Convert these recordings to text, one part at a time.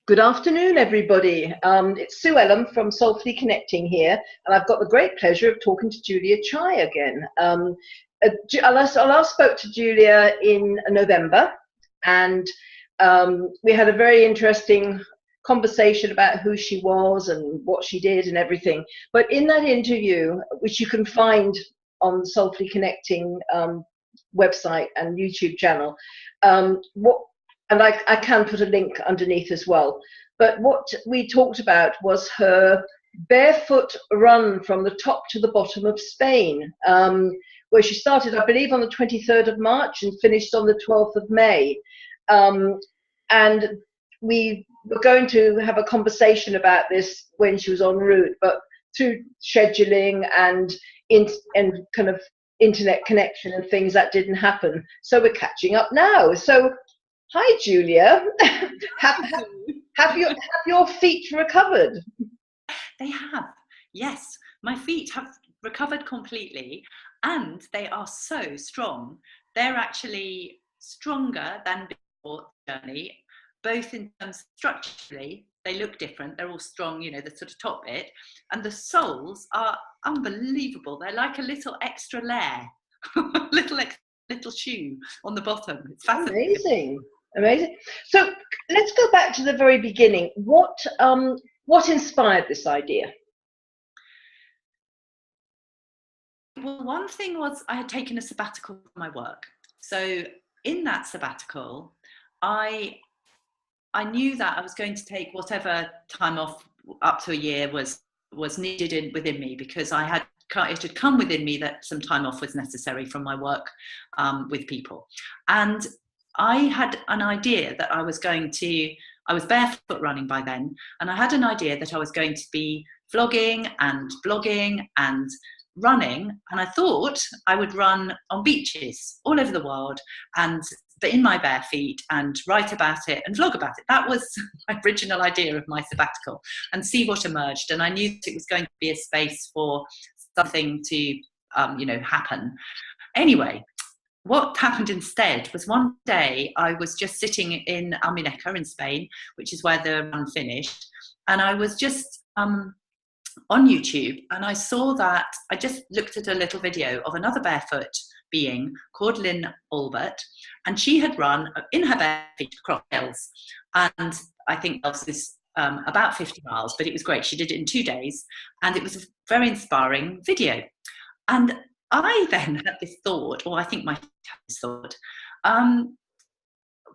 Good afternoon, everybody. It's Sue Ellam from Soulfully Connecting here, and I've got the great pleasure of talking to Julia Chai again. I last spoke to Julia in November, and we had a very interesting conversation about who she was and what she did and everything. But in that interview, which you can find on the Soulfully Connecting website and YouTube channel, and I can put a link underneath as well. But what we talked about was her barefoot run from the top to the bottom of Spain, where she started, I believe, on the 23rd of March and finished on the 12th of May. And we were going to have a conversation about this when she was en route, but through scheduling and kind of internet connection and things, that didn't happen. So we're catching up now. So hi, Julia. have your feet recovered? They have, yes. My feet have recovered completely, and they are so strong. They're actually stronger than before the journey, both in terms of structurally. They look different. They're all strong, you know, the sort of top bit, and the soles are unbelievable. They're like a little extra layer, little shoe on the bottom. It's fascinating. Amazing. So let's go back to the very beginning. What inspired this idea? Well, one thing was I had taken a sabbatical from my work. So in that sabbatical, I knew that I was going to take whatever time off up to a year was needed within me, because it had come within me that some time off was necessary from my work with people. And I had an idea that I was barefoot running by then, and I had an idea that I was going to be vlogging and blogging and running, and I thought I would run on beaches all over the world but in my bare feet, and write about it and vlog about it. That was my original idea of my sabbatical, and see what emerged. And I knew that it was going to be a space for something to happen. Anyway, what happened instead was one day I was just sitting in Almuneca in Spain, which is where the run finished, and I was just on YouTube, and I saw that I just looked at a little video of another barefoot being called Lynn Albert, and she had run in her bare feet across hills, and I think that was about 50 miles, but it was great. She did it in 2 days, and it was a very inspiring video. And I then had this thought, or I think my thought,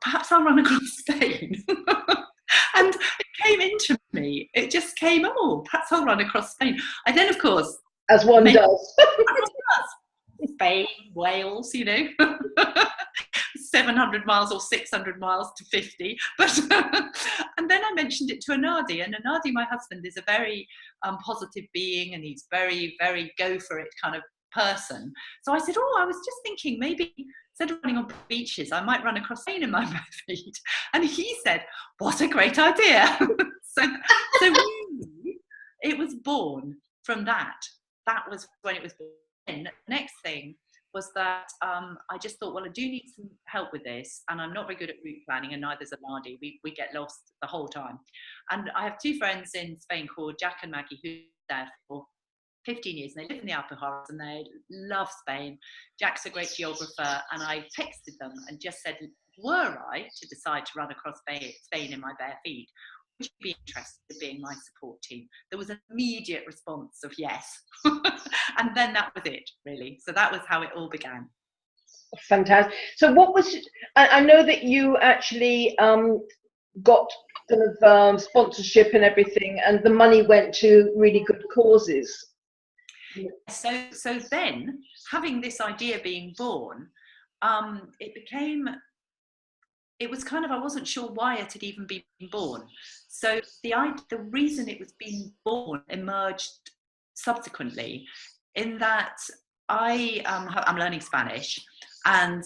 perhaps I'll run across Spain. And it came into me. It just came, perhaps I'll run across Spain. I then, of course, as one does. Spain, Wales, 700 miles or 600 miles to 50. But and then I mentioned it to Anadi, and Anadi, my husband, is a very positive being, and he's very, very go for it kind of person. So I said, I was just thinking maybe instead of running on beaches, I might run across Spain in my bare feet. And he said, what a great idea. so really, it was born from that. That was when it was born. And the next thing was that I just thought, well, I do need some help with this, and I'm not very good at route planning, and neither's Anadi. We get lost the whole time. And I have two friends in Spain called Jack and Maggie, who are there for 15 years, and they live in the Alpujarras, and they love Spain. Jack's a great geographer, and I texted them and just said, were I to decide to run across Spain in my bare feet, would you be interested in being my support team? There was an immediate response of yes. And then that was it, really. So that was how it all began. Fantastic. So what was, I know that you actually got kind of sponsorship and everything, and the money went to really good causes. So then, having this idea being born, it was kind of, I wasn't sure why it had even been born. So the reason it was being born emerged subsequently, in that I'm learning Spanish, and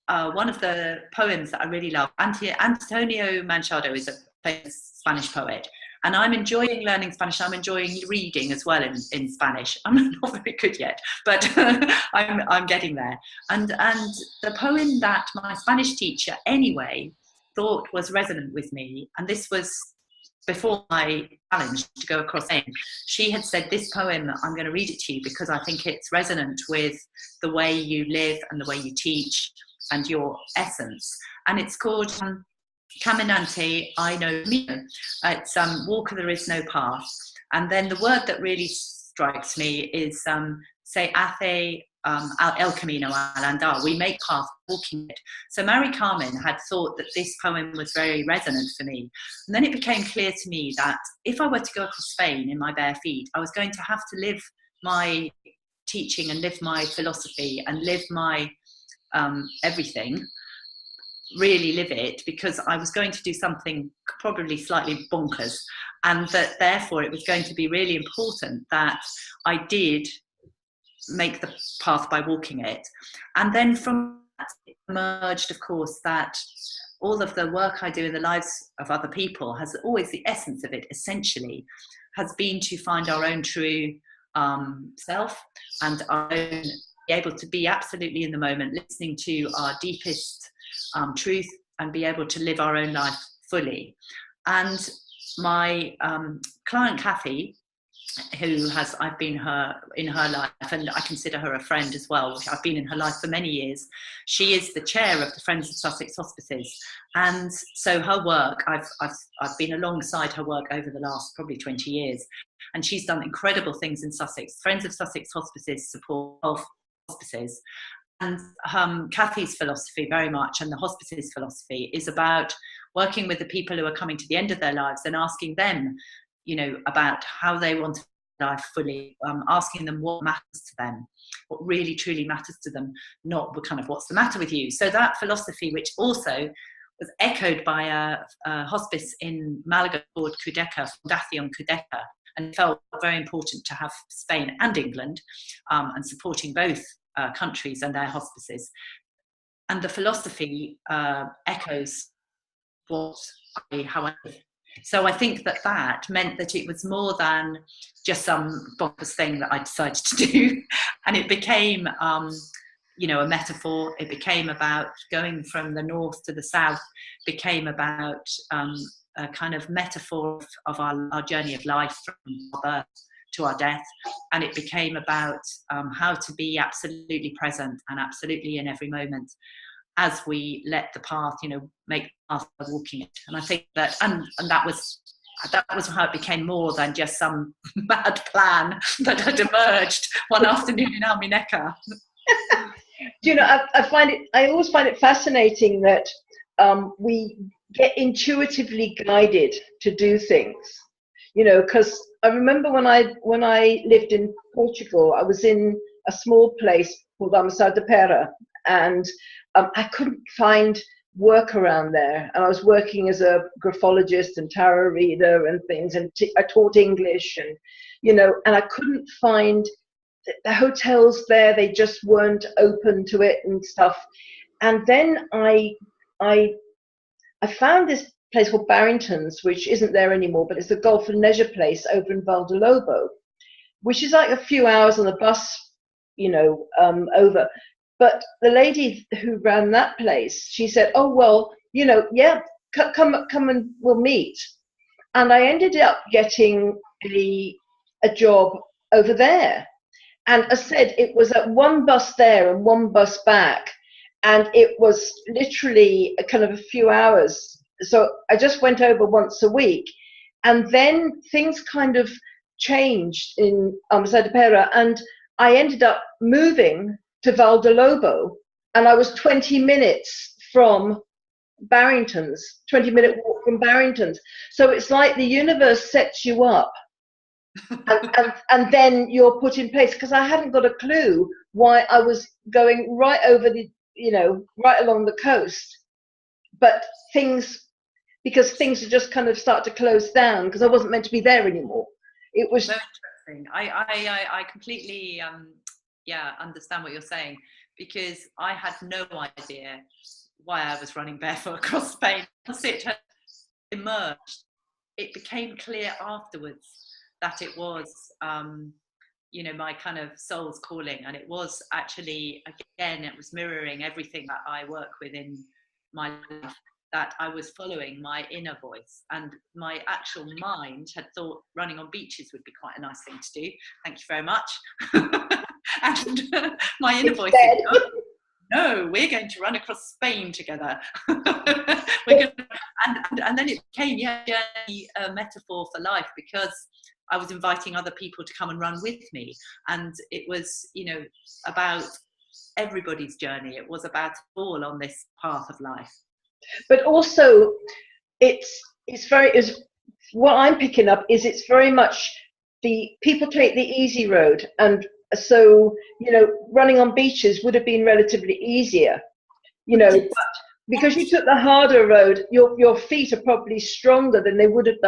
one of the poems that I really love, Antonio Machado is a famous Spanish poet, and I'm enjoying learning Spanish. I'm enjoying reading as well in Spanish. I'm not very good yet, but I'm getting there. And the poem that my Spanish teacher anyway thought was resonant with me, and this was before my challenge to go across Spain, she had said, this poem, I'm going to read it to you because I think it's resonant with the way you live and the way you teach and your essence. And it's called Caminante I Know Mio. It's Walker There Is No Path. And then the word that really strikes me is Se hace el camino al andar. We make path walking it. So Mary Carmen had thought that this poem was very resonant for me. And then it became clear to me that if I were to go across Spain in my bare feet, I was going to have to live my teaching and live my philosophy and live my everything, really live it, because I was going to do something probably slightly bonkers, and that therefore it was going to be really important that I did make the path by walking it. And then from that it emerged, of course, that all of the work I do in the lives of other people has always, the essence of it essentially has been to find our own true self and our own, be able to be absolutely in the moment, listening to our deepest truth, and be able to live our own life fully. And my client Kathy, who has, I've been in her life, and I consider her a friend as well. I've been in her life for many years. She is the chair of the Friends of Sussex Hospices, and so her work, I've been alongside her work over the last probably 20 years, and she's done incredible things in Sussex. Friends of Sussex Hospices support health hospices, and Kathy's philosophy very much, and the hospice's philosophy, is about working with the people who are coming to the end of their lives and asking them, you know, about how they want to live life fully, asking them what matters to them, what really truly matters to them, not kind of what's the matter with you. So that philosophy, which also was echoed by a hospice in Malaga called Cudeca, Fundación Cudeca, and felt very important to have Spain and England and supporting both countries and their hospices. And the philosophy echoes how I live. So I think that meant that it was more than just some bonkers thing that I decided to do. And it became, you know, a metaphor. It became about going from the north to the south, became about a kind of metaphor of our journey of life from our birth to our death. And it became about how to be absolutely present and absolutely in every moment as we let the path, you know, make the path by walking it. And I think that, and that was how it became more than just some bad plan that had emerged one afternoon in Almuneca. Do you know, I always find it fascinating that we get intuitively guided to do things, you know, because I remember when I lived in Portugal, I was in a small place called Almada de Pera, and I couldn't find work around there, and I was working as a graphologist and tarot reader and things, and I taught English, and you know, and I couldn't find the hotels there. They just weren't open to it and stuff. And then I found this place called Barrington's, which isn't there anymore, but it's a golf and leisure place over in Valdelobo, which is like a few hours on the bus, you know, over. But the lady who ran that place, she said, "Oh well, you know, yeah, come and we'll meet." And I ended up getting a job over there. And as I said, it was at one bus there and one bus back, and it was literally a kind of a few hours. So I just went over once a week, and then things kind of changed in Almada de Pera, and I ended up moving to Valdelobo, and I was 20 minutes from Barrington's, 20-minute walk from Barrington's. So it's like the universe sets you up, and then you're put in place, because I hadn't got a clue why I was going right over the, you know, right along the coast. But because things had just kind of start to close down, because I wasn't meant to be there anymore. It was so interesting. I completely understand what you're saying, because I had no idea why I was running barefoot across Spain. Once it had emerged, it became clear afterwards that it was, you know, my kind of soul's calling, and it was actually, again, it was mirroring everything that I work with in my life. that I was following my inner voice, and my actual mind had thought running on beaches would be quite a nice thing to do. Thank you very much. And my inner voice said, oh, no, we're going to run across Spain together. We're going to, and then it became a metaphor for life, because I was inviting other people to come and run with me, and it was, you know, about everybody's journey. It was about all on this path of life. But also, it's what I'm picking up is it's very much the people take the easy road, and so, you know, running on beaches would have been relatively easier, you know, but because you took the harder road, your feet are probably stronger than they would have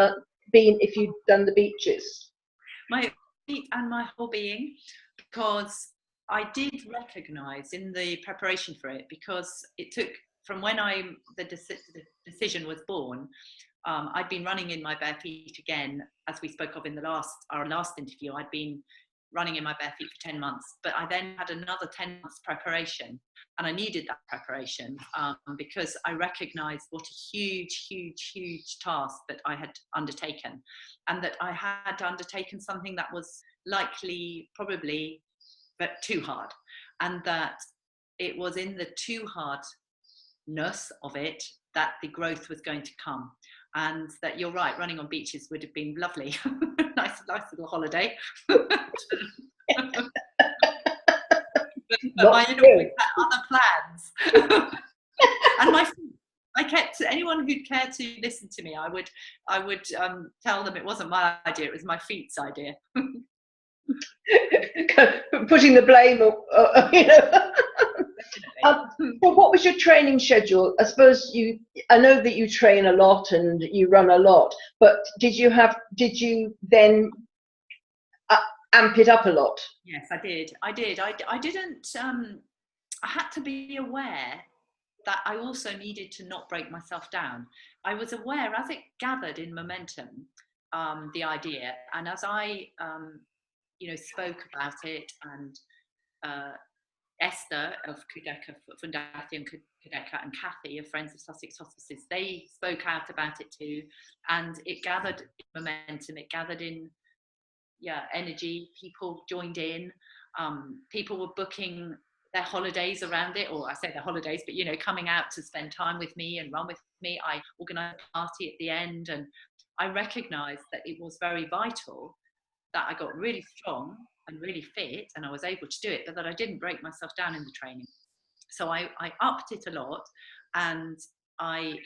been if you'd done the beaches. My feet and my whole being, because I did recognise in the preparation for it, because it took from when the decision was born. I'd been running in my bare feet again, as we spoke of in our last interview. I'd been running in my bare feet for 10 months, but I then had another 10 months preparation, and I needed that preparation because I recognised what a huge task that I had undertaken, and that I had undertaken something that was probably but too hard, and that it was in the too hardness of it that the growth was going to come. And that you're right, running on beaches would have been lovely. nice little holiday. but my inner voice had other plans. And I kept, anyone who'd care to listen to me, I would tell them it wasn't my idea, it was my feet's idea. Putting the blame, you know. Well, what was your training schedule? I suppose I know that you train a lot and you run a lot, but did you then amp it up a lot? Yes, I did. I didn't, I had to be aware that I also needed to not break myself down. I was aware as it gathered in momentum, the idea, and as I, spoke about it, and Esther of Kudeka, Fundación Kudeka, and Kathy of Friends of Sussex Hospices, they spoke out about it too, and it gathered momentum, it gathered in energy. People joined in, people were booking their holidays around it, or I say their holidays, but, you know, coming out to spend time with me and run with me. I organised a party at the end, and I recognised that it was very vital that I got really strong and really fit, and I was able to do it, but that I didn't break myself down in the training. So I upped it a lot, and I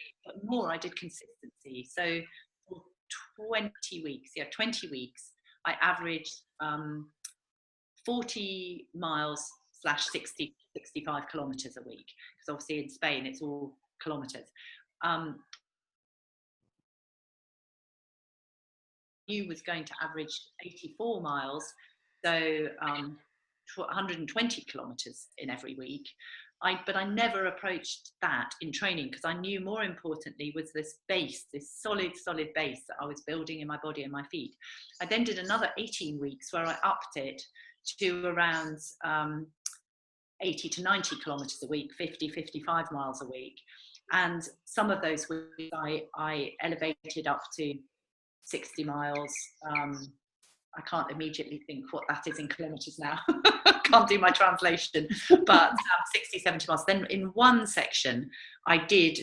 did consistency. So for 20 weeks, I averaged 40 miles / 65 kilometers a week, because obviously in Spain it's all kilometers. You was going to average 84 miles, so 120 kilometers in every week. But I never approached that in training, because I knew more importantly was this base, this solid base that I was building in my body and my feet. I then did another 18 weeks where I upped it to around 80 to 90 kilometers a week, 55 miles a week. And some of those weeks I elevated up to 60 miles. I can't immediately think what that is in kilometers now. Can't do my translation, but 60, 70 miles. Then in one section, I did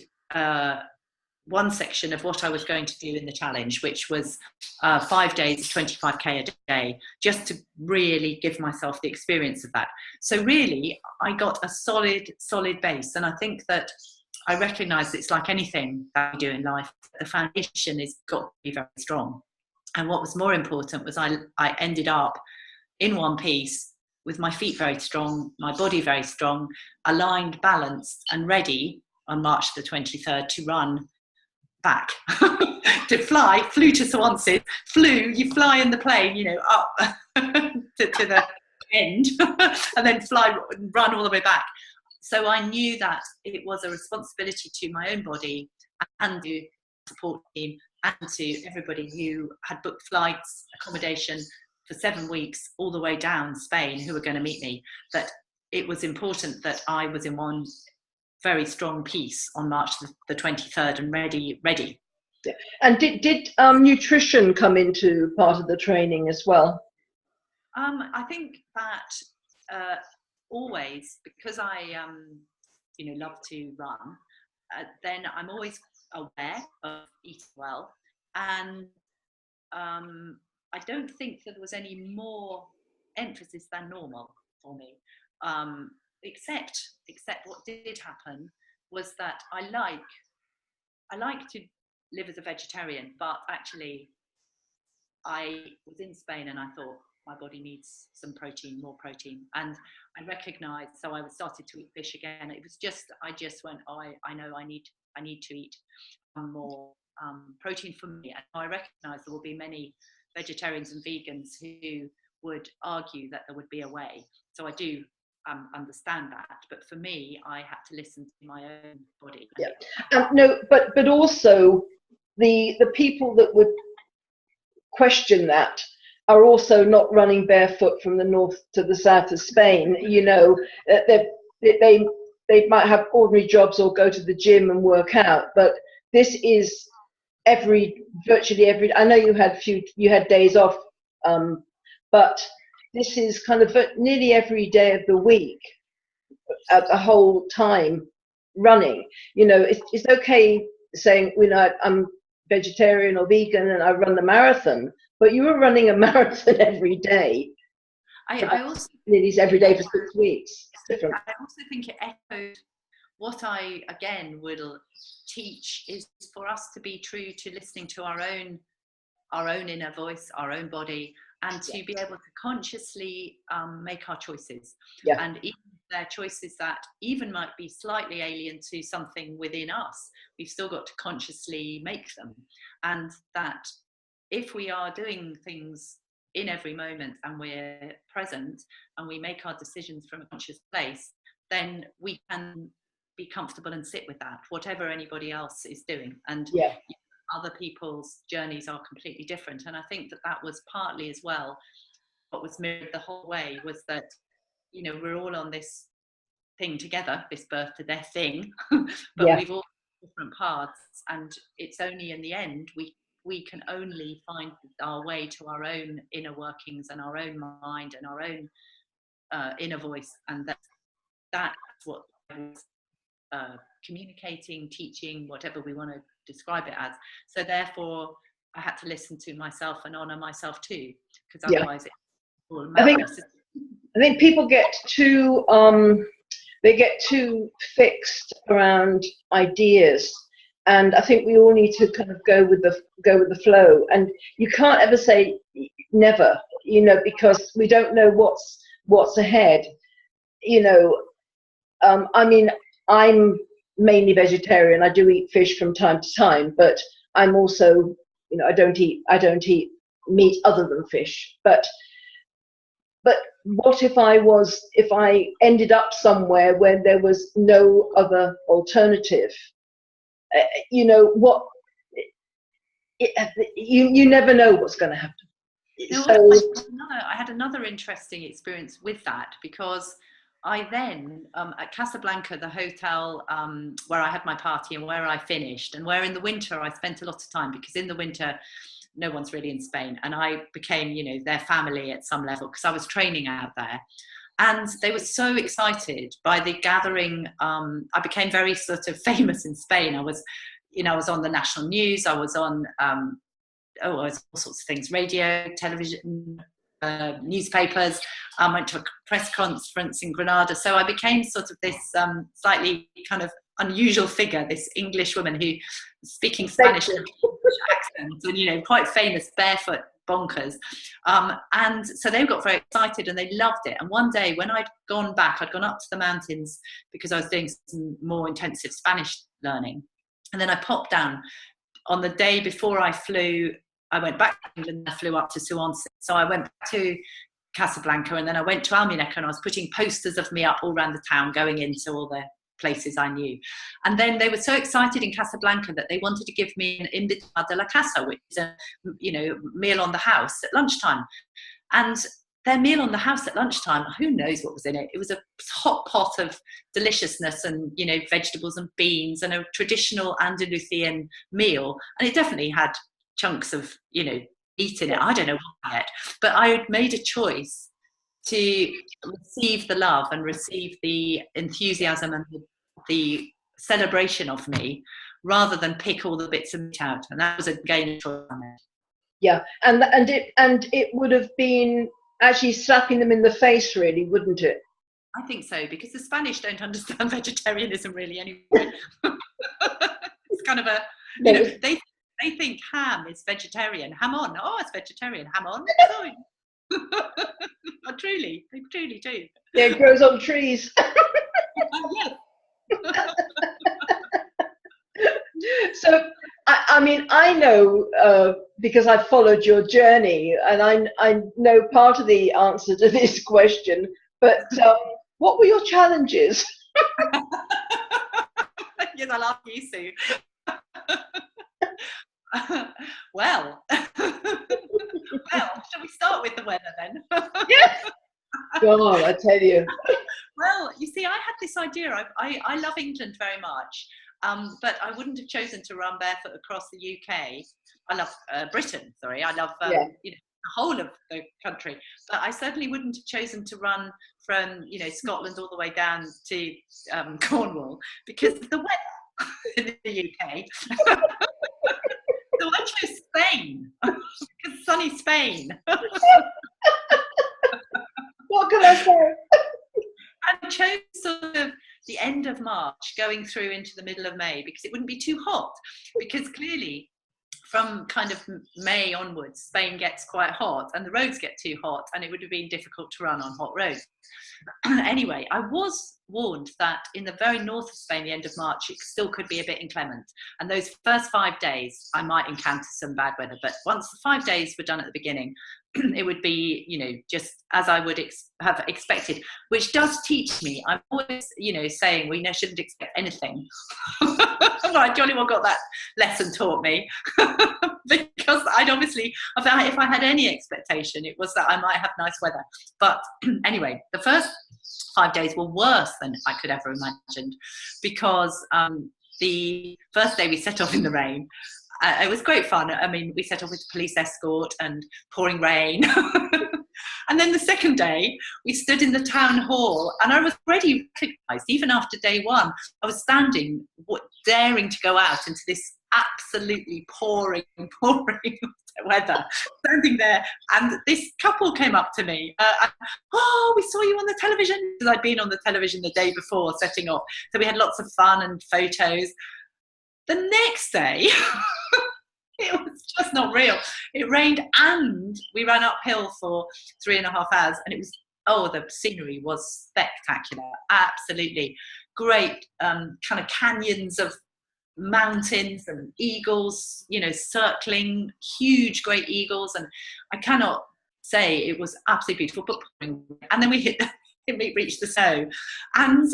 one section of what I was going to do in the challenge, which was 5 days, 25k a day, just to really give myself the experience of that. So really, I got a solid base. And I think that I recognise it's like anything that we do in life, the foundation has got to be very strong. And what was more important was I ended up in one piece with my feet very strong, my body very strong, aligned, balanced, and ready on March the 23rd to run back. Flew to Swansea, you fly in the plane, you know, up to the end, and then run all the way back. So I knew that it was a responsibility to my own body and to support team and to everybody who had booked flights, accommodation for 7 weeks all the way down Spain, who were going to meet me, that it was important that I was in one very strong piece on March the 23rd and ready. Yeah. And did nutrition come into part of the training as well? I think that always, because I love to run, then I'm always aware of eating well, and I don't think that there was any more emphasis than normal for me, except what did happen was that I like to live as a vegetarian, but actually I was in Spain and I thought my body needs some protein, more protein, and I recognized, so I started to eat fish again. It was just, I just went, oh, I know I need to eat more protein for me. And I recognized there will be many vegetarians and vegans who would argue that there would be a way. So I do understand that, but for me, I had to listen to my own body. Yeah. No, but also the people that would question that are also not running barefoot from the north to the south of Spain. You know, they might have ordinary jobs or go to the gym and work out, but this is virtually every. I know you had days off, but this is kind of nearly every day of the week, at the whole time running. You know, it's okay saying, you know, I'm vegetarian or vegan and I run the marathon, but you were running a marathon every day. I also nearly every day for 6 weeks. It's different. I also think it echoed what I again will teach is for us to be true to listening to our own inner voice, our own body, and to be able to consciously make our choices. Yeah. And even they're choices that even might be slightly alien to something within us, we've still got to consciously make them. And that if we are doing things in every moment and we're present and we make our decisions from a conscious place, then we can be comfortable and sit with that, whatever anybody else is doing. And other people's journeys are completely different. And I think that was partly as well what was mirrored the whole way, was that, you know, we're all on this thing together, this birth to death thing, but we've all different paths, and it's only in the end we can only find our way to our own inner workings and our own mind and our own inner voice, and that's what communicating, teaching, whatever we want to describe it as. So therefore I had to listen to myself and honor myself too, because otherwise it's all madness. I think people get too fixed around ideas, and I think we all need to kind of go with the flow. And you can't ever say never, you know, because we don't know what's ahead. You know, I mean, I'm mainly vegetarian. I do eat fish from time to time, but I'm also, you know, I don't eat meat other than fish. But what if I ended up somewhere where there was no other alternative? You know, you never know what's going to happen. No, So I had another interesting experience with that, because I then, at Casablanca, the hotel where I had my party and where I finished, and where in the winter I spent a lot of time, because in the winter no one's really in Spain, and I became, you know, their family at some level because I was training out there. And they were so excited by the gathering. I became very sort of famous in Spain. I was on the national news. I was on all sorts of things, radio, television, newspapers. I went to a press conference in Granada. So I became sort of this slightly kind of unusual figure, this English woman who was speaking Spanish with accent, and, you know, quite famous, barefoot bonkers. And so they got very excited and they loved it. And one day when I'd gone up to the mountains because I was doing some more intensive Spanish learning. And then I popped down on the day before I flew. I went back to England and I flew up to Suancy. So I went back to Casablanca, and then I went to Almuneca, and I was putting posters of me up all around the town, going into all the places I knew. And then they were so excited in Casablanca that they wanted to give me an invitada de la casa, which is a, you know, meal on the house at lunchtime. And their meal on the house at lunchtime, who knows what was in it? It was a hot pot of deliciousness and, you know, vegetables and beans and a traditional Andalusian meal. And it definitely had chunks of, you know, meat in it. I don't know what yet, but I had made a choice to receive the love and receive the enthusiasm and the celebration of me, rather than pick all the bits of meat out. And that was a gain of choice. Yeah, and it would have been actually slapping them in the face, really, wouldn't it? I think so, because the Spanish don't understand vegetarianism really anyway. It's kind of a, you know, they think ham is vegetarian. Ham on, oh, it's vegetarian. Ham on, oh. Oh, truly, they truly do. Yeah, it grows on trees. Yes. So, I mean, I know because I've followed your journey, and I know part of the answer to this question. But what were your challenges? Yes, I'll ask you, Sue. Well, shall we start with the weather then? Yes. God, I tell you. Well, you see, I had this idea. I love England very much. But I wouldn't have chosen to run barefoot across the UK. I love Britain, sorry. I love you know, the whole of the country. But I certainly wouldn't have chosen to run from, you know, Scotland all the way down to Cornwall, because of the weather in the UK. So I chose Spain, because sunny Spain. What can I say? I chose sort of the end of March going through into the middle of May, because it wouldn't be too hot, because clearly from kind of May onwards Spain gets quite hot and the roads get too hot, and it would have been difficult to run on hot roads. Anyway, I was warned that in the very north of Spain, the end of March, it still could be a bit inclement, and those first 5 days I might encounter some bad weather, but once the 5 days were done at the beginning, it would be, you know, just as I would have expected, which does teach me. I'm always, you know, saying we shouldn't expect anything. Well, I jolly well got that lesson taught me, because I'd obviously, if I had any expectation, it was that I might have nice weather. But anyway, the first 5 days were worse than I could ever imagined, because the first day we set off in the rain. It was great fun. I mean, we set off with police escort and pouring rain. And then the second day, we stood in the town hall, and I was already recognised, even after day one. I was standing, daring to go out into this absolutely pouring weather, standing there, and this couple came up to me. Oh, we saw you on the television, because I'd been on the television the day before setting off. So we had lots of fun and photos. The next day, it was just not real. It rained, and we ran uphill for 3.5 hours, and it was, the scenery was spectacular. Absolutely great, kind of canyons of mountains and eagles, you know, circling, huge, great eagles. And I cannot say it was absolutely beautiful, but, and then we reached the snow, and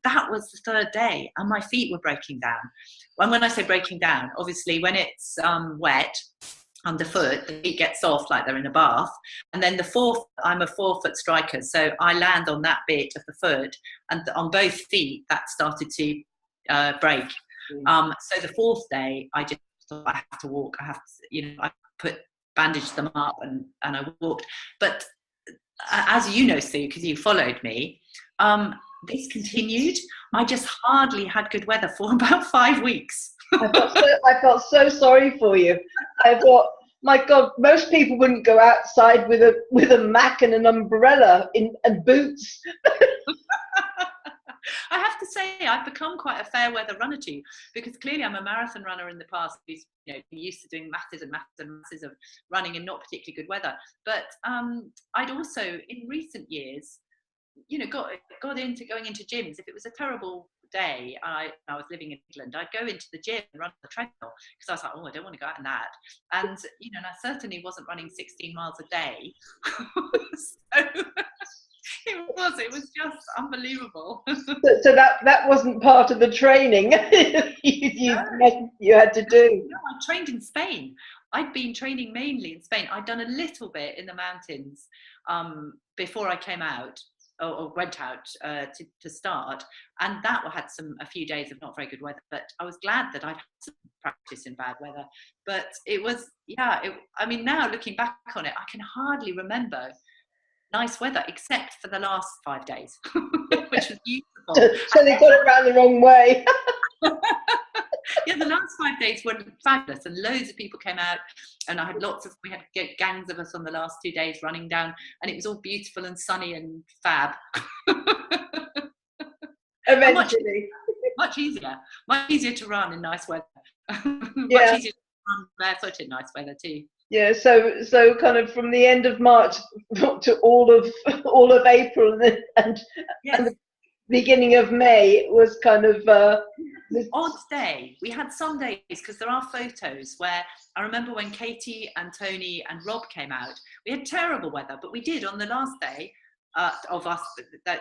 that was the third day, and my feet were breaking down. And when I say breaking down, obviously when it's wet underfoot, the feet get soft like they're in a bath, and then I'm a 4-foot striker, so I land on that bit of the foot, and on both feet that started to break. So the fourth day, I just thought, I have to walk. I have to, you know, I bandaged them up, and I walked. But as you know, Sue, because you followed me, this continued. I just hardly had good weather for about 5 weeks. I felt so sorry for you. I thought, my God, most people wouldn't go outside with a Mac and an umbrella and boots. I have to say, I've become quite a fair weather runner too, because clearly I'm a marathon runner in the past who's, you know, been used to doing masses and masses and masses of running in not particularly good weather. But I'd also, in recent years, you know, got into going into gyms. If it was a terrible day, I was living in England, I'd go into the gym and run the treadmill, because I was like, I don't want to go out in that. And, you know, and I certainly wasn't running 16 miles a day. So it was just unbelievable. So that wasn't part of the training you had to do. No, I trained in Spain. I'd been training mainly in Spain. I'd done a little bit in the mountains, before I came out, or went out to start, and that had a few days of not very good weather, but I was glad that I'd had some practice in bad weather. But it was, I mean, now looking back on it, I can hardly remember nice weather except for the last 5 days, which was beautiful. So they got it round the wrong way. Yeah, the last 5 days were fabulous, and loads of people came out, and we had gangs of us on the last 2 days running down, and it was all beautiful and sunny and fab. Eventually. Much easier to run in nice weather. Yeah. Much easier to run barefoot in nice weather too. Yeah, so kind of from the end of March to all of April and Yes. and the beginning of May was kind of odd day. We had some days, because there are photos where I remember when Katie and Tony and Rob came out, we had terrible weather, but we did on the last day of us,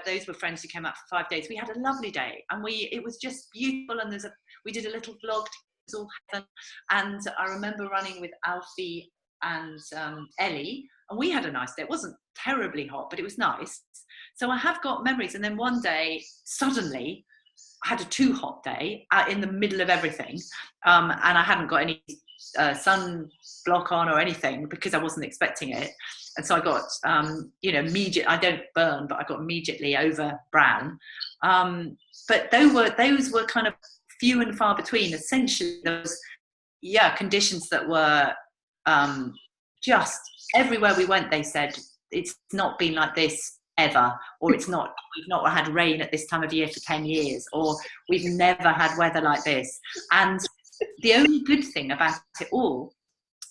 those were friends who came out for 5 days. We had a lovely day, and it was just beautiful, and we did a little vlog, it was all heaven. And I remember running with Alfie and Ellie, and we had a nice day. It wasn't terribly hot, but it was nice. So I have got memories. And then one day, suddenly, I had a too hot day in the middle of everything, and I hadn't got any sun block on or anything because I wasn't expecting it. And so I got, immediate. I don't burn, but I got immediately over brown. But those were kind of few and far between. Essentially, those conditions that were just everywhere we went. They said it's not been like this ever, or we've not had rain at this time of year for 10 years, or we've never had weather like this. And the only good thing about it all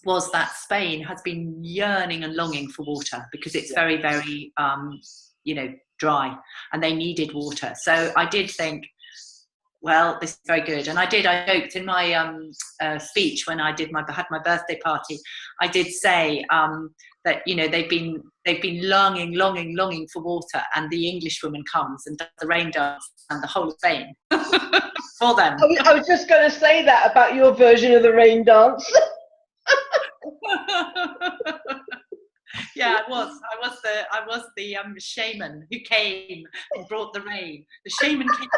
was that Spain has been yearning and longing for water, because it's very, very dry, and they needed water. So I did think, well, this is very good. And I joked in my speech when I had my birthday party. I did say that they've been longing for water, and the English woman comes and does the rain dance and the whole of Spain for them. I was just going to say that about your version of the rain dance. Yeah, I was the shaman who came and brought the rain. The shaman came.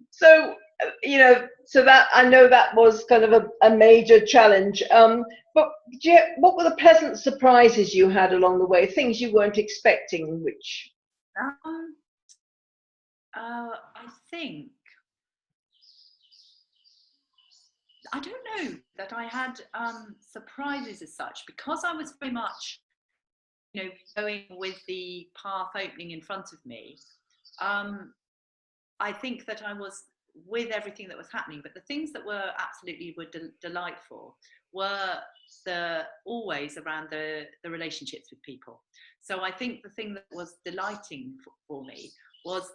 So so that, I know that was kind of a major challenge. But what were the pleasant surprises you had along the way? Things you weren't expecting, which? I think. I don't know that I had surprises as such, because I was very much, going with the path opening in front of me. I think that I was with everything that was happening, but the things that were absolutely delightful were always around the relationships with people. So I think the thing that was delighting for me was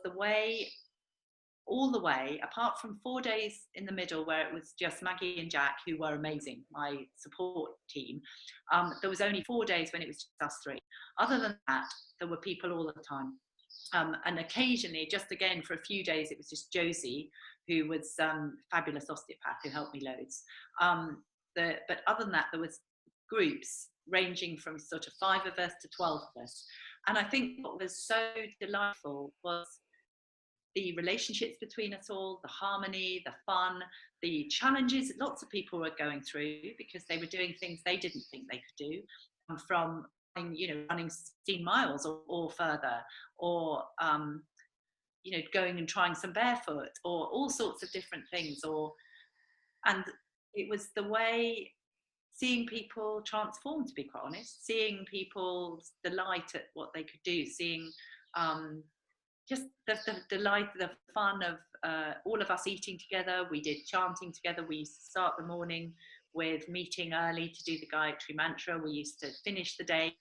all the way, apart from 4 days in the middle where it was just Maggie and Jack, who were amazing, my support team. There was only 4 days when it was just us three. Other than that, there were people all the time. And occasionally, just again for a few days, it was just Josie, who was fabulous osteopath who helped me loads. But other than that, there was groups ranging from sort of 5 of us to 12 of us. And I think what was so delightful was the relationships between us all, the harmony, the fun, the challenges that lots of people were going through because they were doing things they didn't think they could do, from running 16 miles or further, or going and trying some barefoot, or all sorts of different things. And it was the way, seeing people transform, to be quite honest, seeing people's delight at what they could do, seeing just the delight, the fun of all of us eating together. We did chanting together. We used to start the morning with meeting early to do the Gayatri mantra. We used to finish the day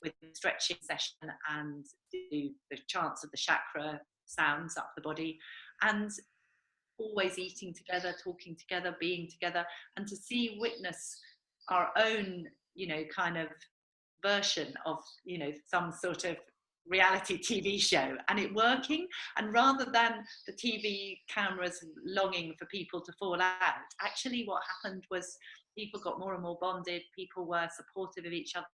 with a stretching session and do the chants of the chakra sounds up the body, and always eating together, talking together, being together, and to witness our own, kind of version of, some sort of reality TV show, and it working. And rather than the TV cameras longing for people to fall out, actually what happened was people got more and more bonded, people were supportive of each other,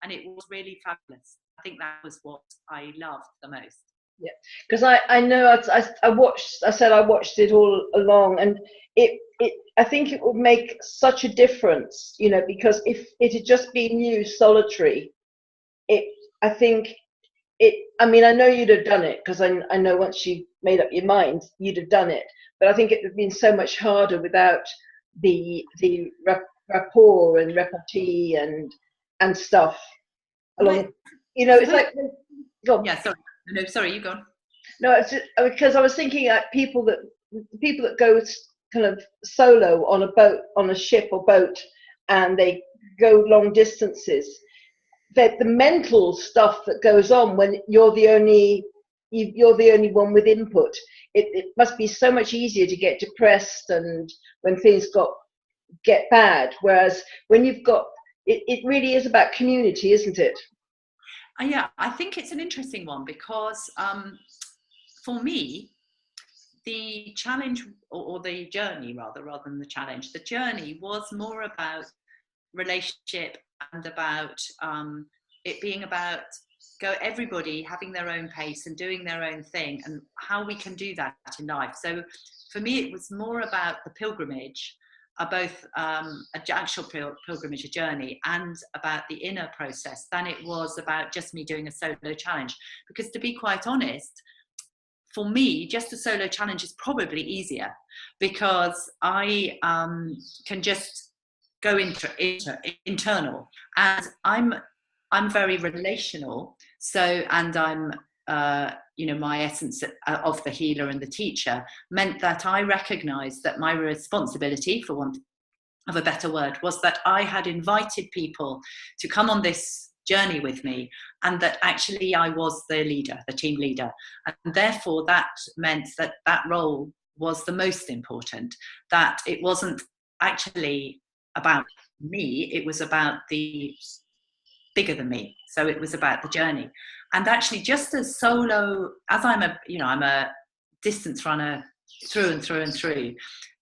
and it was really fabulous. I think that was what I loved the most. Yeah, because I know I watched, I said I watched it all along, and it I think it would make such a difference, you know, because if it had just been you solitary, it I think it, I mean, I know you'd have done it, because I know once you made up your mind you'd have done it, but I think it would have been so much harder without the rapport and repartee and stuff along, you know, it's like, go. Yeah, sorry. No, sorry, you go on. No, it's just, because I was thinking like people that go kind of solo on a boat, on a ship or boat, and they go long distances. That the mental stuff that goes on when you're the only one with input. It must be so much easier to get depressed and when things get bad. Whereas when you've got it really is about community, isn't it? Yeah, I think it's an interesting one because for me, the challenge or the journey rather than the challenge, the journey was more about relationship and about it being about everybody having their own pace and doing their own thing and how we can do that in life. So for me, it was more about the pilgrimage, both an actual pilgrimage, a journey, and about the inner process than it was about just me doing a solo challenge. Because to be quite honest, for me, just a solo challenge is probably easier because I can just go internal, and I'm very relational. So, and I'm you know, my essence of the healer and the teacher meant that I recognized that my responsibility, for want of a better word, was that I had invited people to come on this journey with me, and that actually I was the leader, the team leader, and therefore that meant that that role was the most important, that it wasn't actually about me, it was about the bigger than me. So it was about the journey. And actually, just as solo, as I'm a distance runner through and through and through,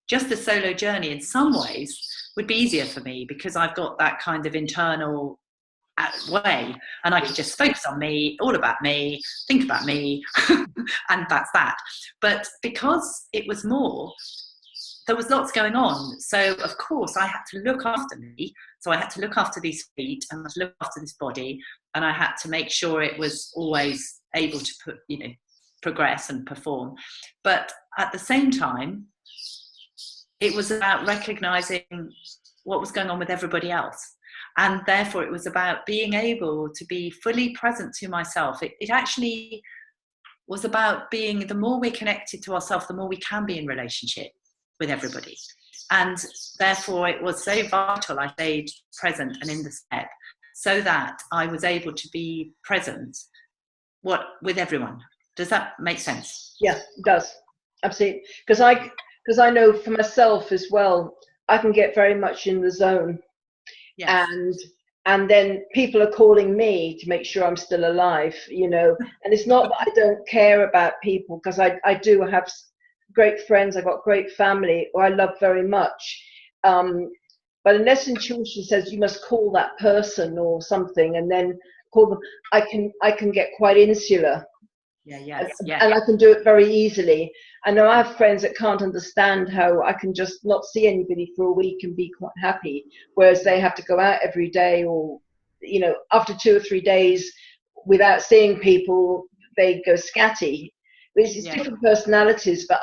just the solo journey in some ways would be easier for me because I've got that kind of internal way, and I could just focus on me, all about me, think about me, and that's that. But because it was more, there was lots going on. So of course I had to look after me. So I had to look after these feet and I had to look after this body, and I had to make sure it was always able to progress and perform. But at the same time, it was about recognizing what was going on with everybody else. And therefore it was about being able to be fully present to myself. It actually was about being, the more we're connected to ourselves, the more we can be in relationship with everybody. And therefore it was so vital I stayed present and in the step, so that I was able to be present with everyone. Does that make sense? Yeah, it does. Absolutely. Because I know for myself as well, I can get very much in the zone. Yes. And then people are calling me to make sure I'm still alive, you know. And it's not that I don't care about people, because I do have great friends, I've got great family who I love very much. But unless intuition says you must call that person or something and then call them, I can get quite insular. And I can do it very easily. I know I have friends that can't understand how I can just not see anybody for a week and be quite happy, whereas they have to go out every day, or, you know, after 2 or 3 days without seeing people, they go scatty. It's different personalities, but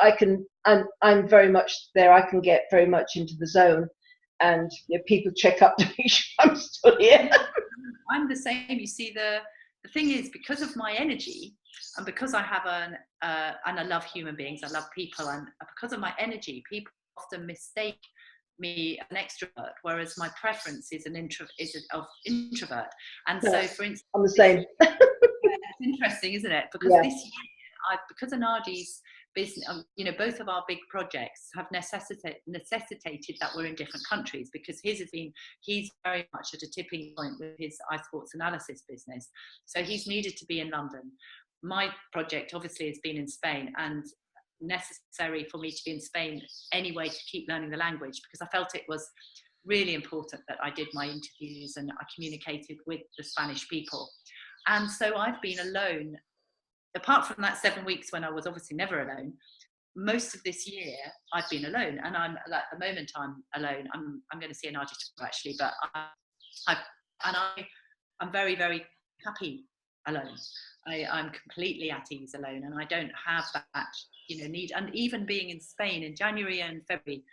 I'm very much there. I can get very much into the zone, and people check up to make sure I'm still here. I'm the same. You see, the thing is, because of my energy, and because I have and I love human beings, I love people, and because of my energy, people often mistake me an extrovert, whereas my preference is of introvert. And so, for instance, I'm the same. It's interesting, isn't it? Because this year, because of Nadi's business, both of our big projects have necessitated that we're in different countries, because he's very much at a tipping point with his iSports analysis business. So he's needed to be in London. My project obviously has been in Spain, and necessary for me to be in Spain anyway to keep learning the language, because I felt it was really important that I did my interviews and I communicated with the Spanish people. And so I've been alone, apart from that 7 weeks when I was obviously never alone. Most of this year I've been alone, and I'm at the moment I'm alone. I'm going to see an artist actually, but I'm very, very happy alone. I'm completely at ease alone, and I don't have that need. And even being in Spain in January and February,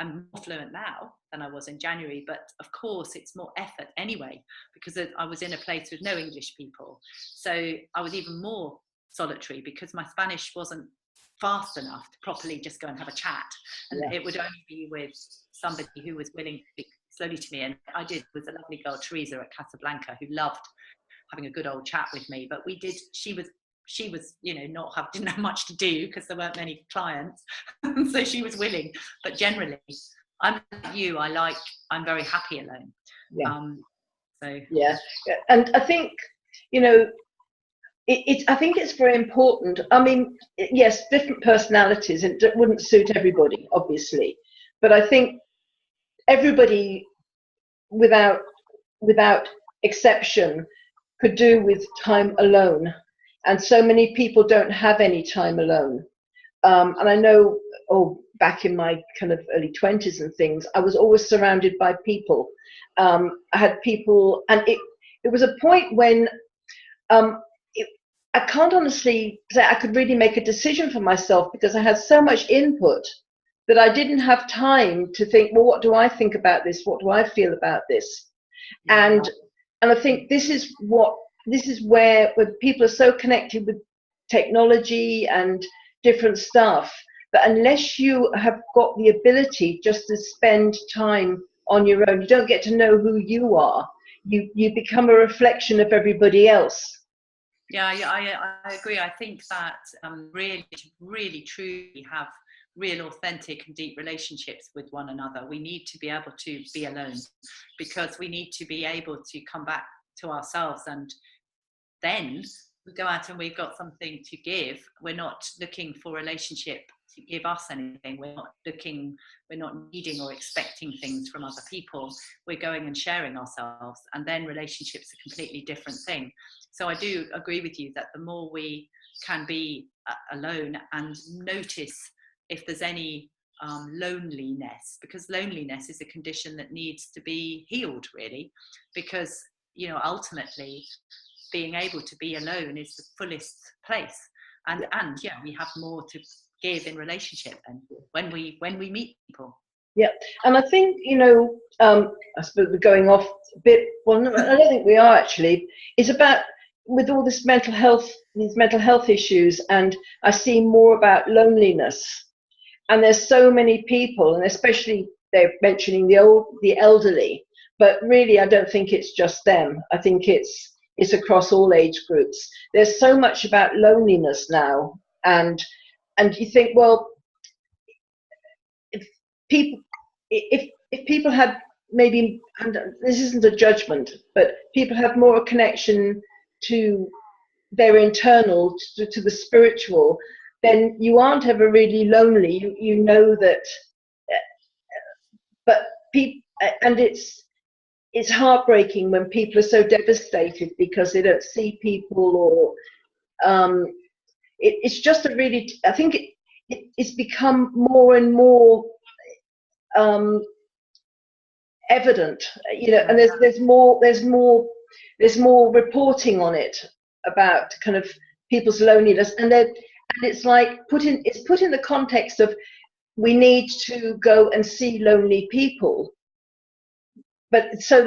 I'm more fluent now than I was in January, but of course it's more effort anyway, because I was in a place with no English people. So I was even more solitary because my Spanish wasn't fast enough to properly just go and have a chat. And it would only be with somebody who was willing to speak slowly to me. And I did with a lovely girl, Teresa at Casablanca, who loved having a good old chat with me. But she was didn't have much to do because there weren't many clients. So she was willing, but generally I'm like you, I'm very happy alone. And I think I think it's very important. I mean, yes, different personalities, and it wouldn't suit everybody, obviously, but I think everybody without exception could do with time alone, and so many people don't have any time alone. And I know, back in my kind of early 20s and things, I was always surrounded by people. I had people, and it was a point when I can't honestly say I could really make a decision for myself, because I had so much input that I didn't have time to think, well, what do I think about this? What do I feel about this? And I think this is where when people are so connected with technology and different stuff, that unless you have got the ability just to spend time on your own, you don't get to know who you are. You become a reflection of everybody else. Yeah, I agree. I think that really truly have real, authentic and deep relationships with one another, we need to be able to be alone, because we need to be able to come back to ourselves, and then we go out and we've got something to give. We're not looking for a relationship to give us anything. We're not needing or expecting things from other people. We're going and sharing ourselves, and then relationships are a completely different thing. So I do agree with you that the more we can be alone and notice if there's any loneliness, because loneliness is a condition that needs to be healed, really, because ultimately being able to be alone is the fullest place, and yeah, we have more to give in relationship and when we meet people. Yeah, and I think I suppose we're going off a bit. Well, no, I don't think we are actually. It's about, with all this these mental health issues, and I see more about loneliness. And there's so many people, and especially they're mentioning the elderly, but really I don't think it's just them. I think it's across all age groups. There's so much about loneliness now, and you think, well, if people had maybe, and this isn't a judgment, but people have more connection to their internal, to the spiritual, then you aren't ever really lonely. You know that, but people, and it's heartbreaking when people are so devastated because they don't see people, or it's just a really, I think it's become more and more evident, and there's more reporting on it about kind of people's loneliness, and it's like put in the context of, we need to go and see lonely people, but so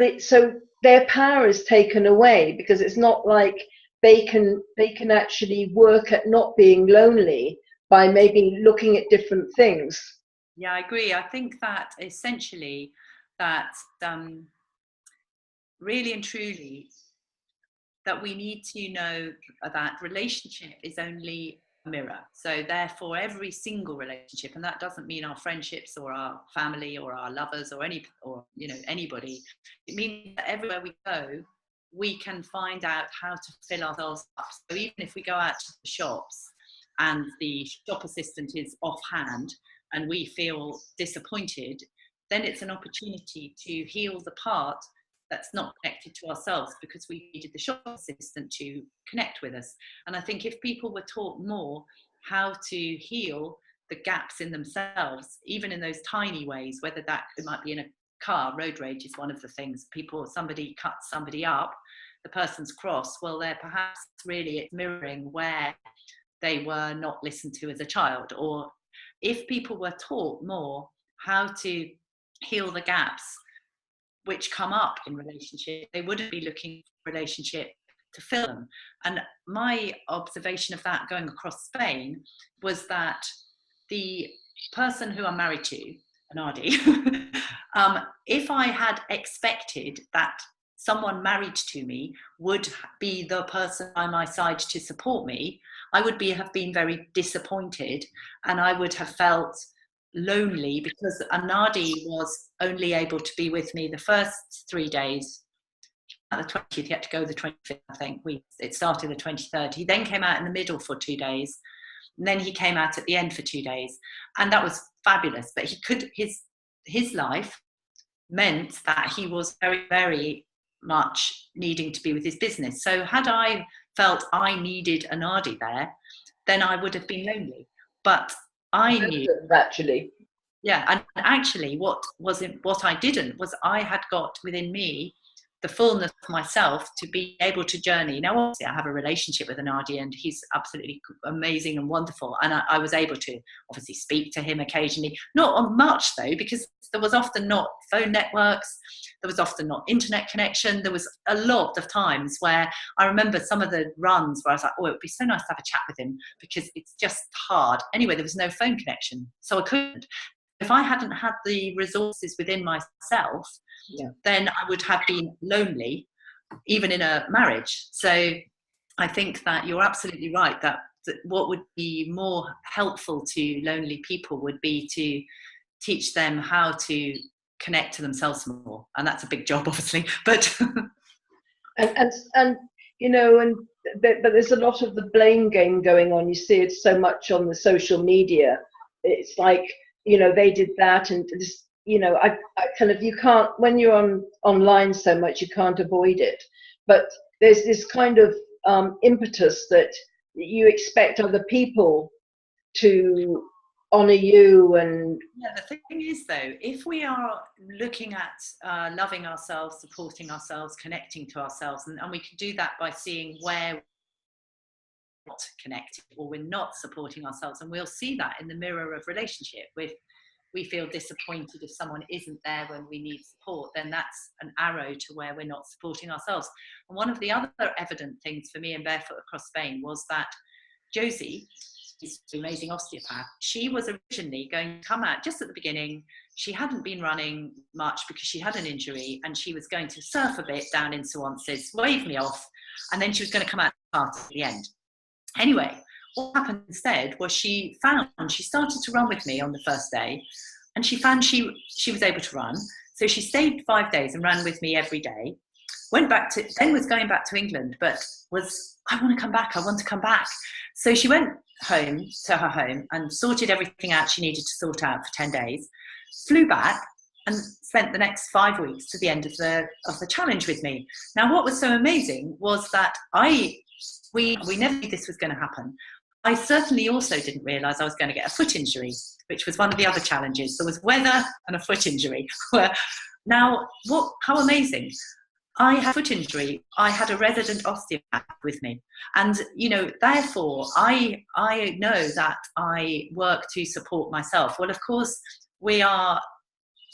their power is taken away, because it's not like they can actually work at not being lonely by maybe looking at different things. Yeah, I agree. I think that essentially that really and truly that we need to know that relationship is only a mirror. So therefore every single relationship, and that doesn't mean our friendships or our family or our lovers or anybody, it means that everywhere we go, we can find out how to fill ourselves up. So even if we go out to the shops and the shop assistant is offhand and we feel disappointed, then it's an opportunity to heal the part that's not connected to ourselves, because we needed the shop assistant to connect with us. And I think if people were taught more how to heal the gaps in themselves, even in those tiny ways, whether that it might be in a car, road rage is one of the things. Somebody cuts somebody up, the person's cross, well, they're perhaps really it's mirroring where they were not listened to as a child. Or if people were taught more how to heal the gaps which come up in relationship, they wouldn't be looking for a relationship to fill them. And my observation of that going across Spain was that the person who I'm married to, Anadi, if I had expected that someone married to me would be the person by my side to support me, I would have been very disappointed, and I would have felt lonely, because Anadi was only able to be with me the first 3 days. At the 20th, he had to go the 25th, I think. It started the 23rd. He then came out in the middle for 2 days. And then he came out at the end for 2 days. And that was fabulous. But his life meant that he was very, very much needing to be with his business. So had I felt I needed Anadi there, then I would have been lonely. But I knew actually, yeah, and actually what I didn't was I had got within me the fullness of myself to be able to journey. Now, obviously, I have a relationship with Anadi, and he's absolutely amazing and wonderful. And I was able to obviously speak to him occasionally, not on much though, because there was often not phone networks, there was often not internet connection. There was a lot of times where I remember some of the runs where I was like, oh, it would be so nice to have a chat with him, because it's just hard. Anyway, there was no phone connection, so I couldn't. If I hadn't had the resources within myself, then I would have been lonely, even in a marriage. So I think that you're absolutely right, that what would be more helpful to lonely people would be to teach them how to connect to themselves more. And that's a big job, obviously, but and you know, but there's a lot of the blame game going on. You see it so much on the social media. It's like, you know, they did that, and this, you know, I kind of, you can't, when you're online so much, you can't avoid it. But there's this kind of impetus that you expect other people to honor you. And yeah, the thing is though, if we are looking at loving ourselves, supporting ourselves, connecting to ourselves, and we can do that by seeing where we're not connected or we're not supporting ourselves, and we'll see that in the mirror of relationship. With we feel disappointed if someone isn't there when we need support, then that's an arrow to where we're not supporting ourselves. And one of the other evident things for me in Barefoot Across Spain was that Josie, this amazing osteopath, she was originally going to come out just at the beginning. She hadn't been running much because she had an injury, and she was going to surf a bit down in Suances, wave me off, and then she was going to come out at the end. Anyway, what happened instead was she started to run with me on the first day, and she found she was able to run. So she stayed 5 days and ran with me every day. Was going back to England, but I want to come back. So she went home to her home and sorted everything out she needed to sort out for 10 days, flew back and spent the next 5 weeks to the end of the challenge with me. Now, what was so amazing was that we never knew this was going to happen. I certainly also didn't realise I was going to get a foot injury, which was one of the other challenges. There was weather and a foot injury. Now, how amazing. I had a foot injury. I had a resident osteopath with me. And, you know, therefore, I know that I work to support myself. Well, of course, we are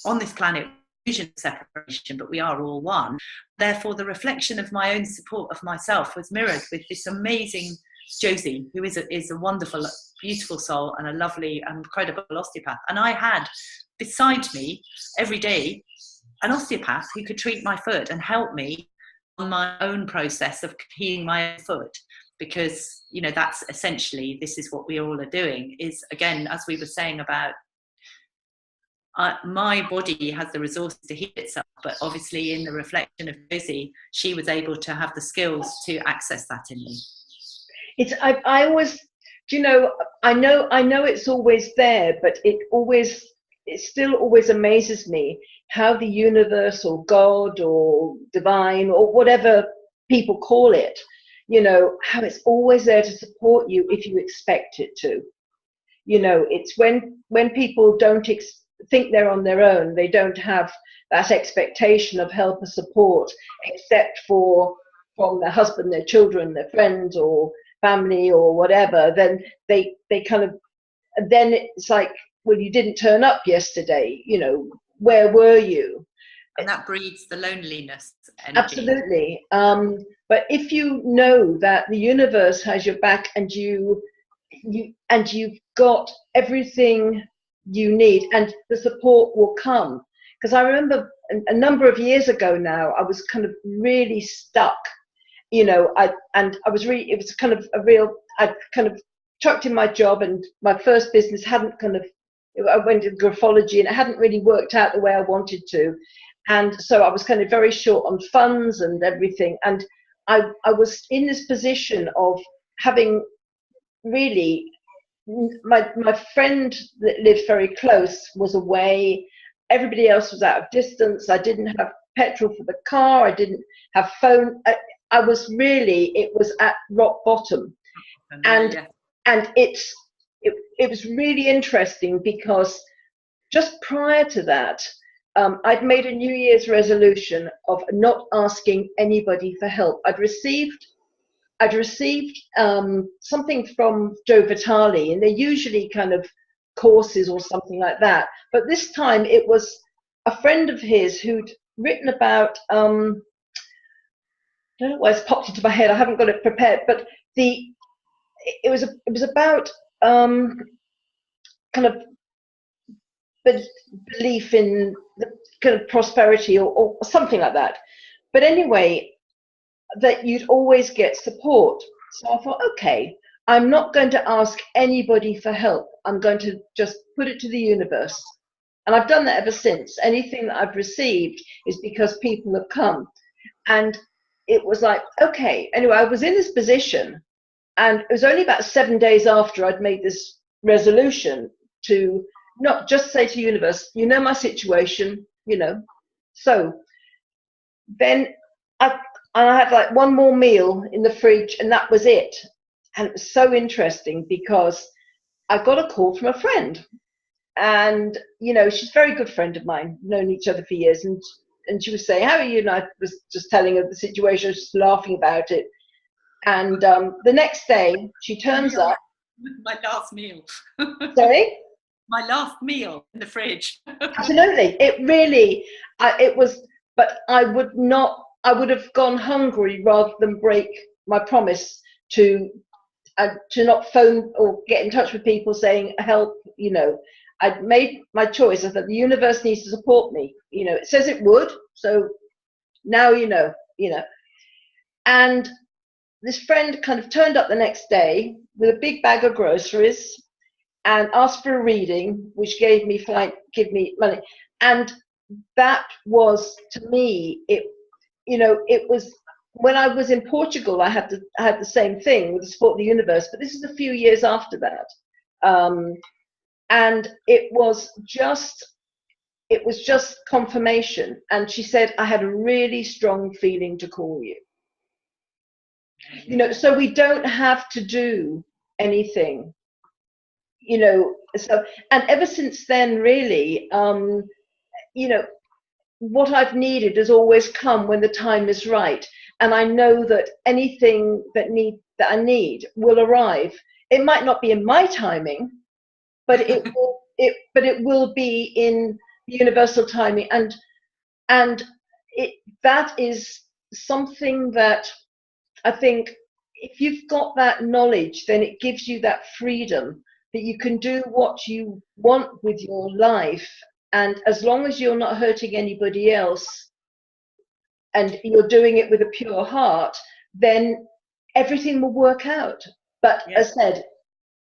on this planet, vision separation, but we are all one. Therefore, the reflection of my own support of myself was mirrored with this amazing Josie, who is a wonderful, beautiful soul and a lovely, incredible osteopath. And I had beside me every day an osteopath who could treat my foot and help me on my own process of healing my own foot. Because, you know, that's essentially, this is what we all are doing, is, again, as we were saying about my body has the resources to heal itself, but obviously in the reflection of Josie, she was able to have the skills to access that in me. I always, you know, I know it's always there, but it always it still always amazes me how the universe or God or divine or whatever people call it, you know, how it's always there to support you if you expect it to. You know, it's when people don't think they're on their own, they don't have that expectation of help or support, except from their husband, their children, their friends, or family, or whatever. Then they kind of, then it's like, well, you didn't turn up yesterday. You know, where were you? And that breeds the loneliness energy. Absolutely. But if you know that the universe has your back, and you've got everything you need, and the support will come. Because I remember a number of years ago now, I was kind of really stuck, you know, it was kind of a real, I kind of chucked in my job, and my first business hadn't kind of, I went into graphology, and it hadn't really worked out the way I wanted to. And so I was kind of very short on funds and everything. And I was in this position of having really, my friend that lived very close was away. Everybody else was out of distance. I didn't have petrol for the car. I didn't have phone. I was really, it was at rock bottom. And it was really interesting, because just prior to that, I'd made a New Year's resolution of not asking anybody for help. I'd received something from Joe Vitale, and they're usually kind of courses or something like that. But this time it was a friend of his who'd written about, I don't know why it's popped into my head, I haven't got it prepared, but it was about kind of belief in the kind of prosperity or something like that. But anyway, that you'd always get support. So I thought, okay, I'm not going to ask anybody for help. I'm going to just put it to the universe. And I've done that ever since. Anything that I've received is because people have come. And it was like, okay, anyway, I was in this position, and it was only about 7 days after I'd made this resolution to not just say to the universe, you know my situation, you know. So then I had like one more meal in the fridge, and that was it. And it was so interesting, because I got a call from a friend, and you know, she's a very good friend of mine, known each other for years, and she was saying, how are you? And I was just telling her the situation, just laughing about it. And the next day she turns up. My last meal. Sorry? My last meal in the fridge. Absolutely. It really, it was, but I would have gone hungry rather than break my promise to not phone or get in touch with people saying help. You know, I'd made my choice. I thought the universe needs to support me. You know, it says it would. So now you know. And this friend kind of turned up the next day with a big bag of groceries and asked for a reading, which gave me money. And that was, to me, it was when I was in Portugal, I had the same thing with the support of the universe, but this is a few years after that. And it was just confirmation. And she said, I had a really strong feeling to call you. You know, so we don't have to do anything, you know. So, and ever since then, really, you know, what I've needed has always come when the time is right. And I know that anything that I need will arrive. It might not be in my timing, but it will be in universal timing. And that is something that I think, if you've got that knowledge, then it gives you that freedom that you can do what you want with your life. And as long as you're not hurting anybody else and you're doing it with a pure heart, then everything will work out. But as I said,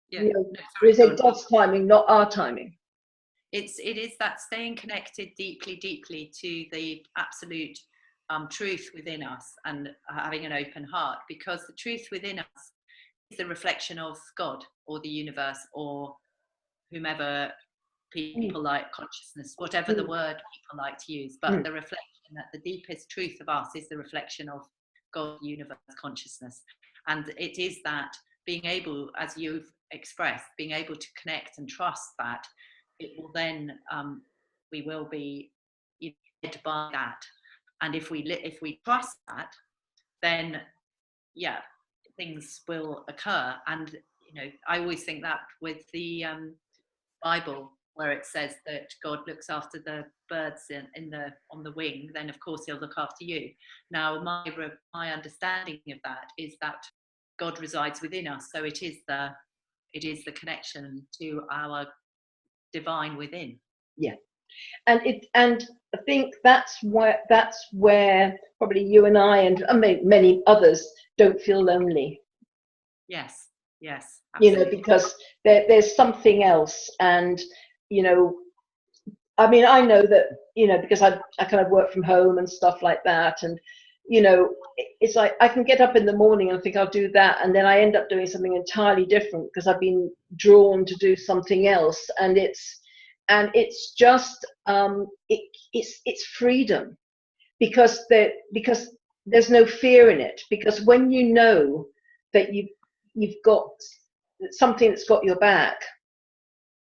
you know, there is a God's timing, not our timing. It is that staying connected deeply to the absolute truth within us, and having an open heart, because the truth within us is the reflection of God or the universe or whomever people like consciousness, whatever the word people like to use, but the reflection that the deepest truth of us is the reflection of God, universe, consciousness. And it is that being able, as you've expressed, being able to connect and trust that it will then, we will be led by that. And if we trust that, then yeah, things will occur. And I always think that with the Bible, where it says that God looks after the birds on the wing, then of course he'll look after you. Now my understanding of that is that God resides within us, so it is the connection to our divine within. Yeah. And I think that's where probably you and I and many others don't feel lonely. Yes, absolutely. Because there's something else. And I mean, I know that because I kind of work from home and stuff like that, and it's like I can get up in the morning and think I'll do that, and then I end up doing something entirely different because I've been drawn to do something else. And it's just it's freedom, because there's no fear in it, because when you know that you've got something that's got your back,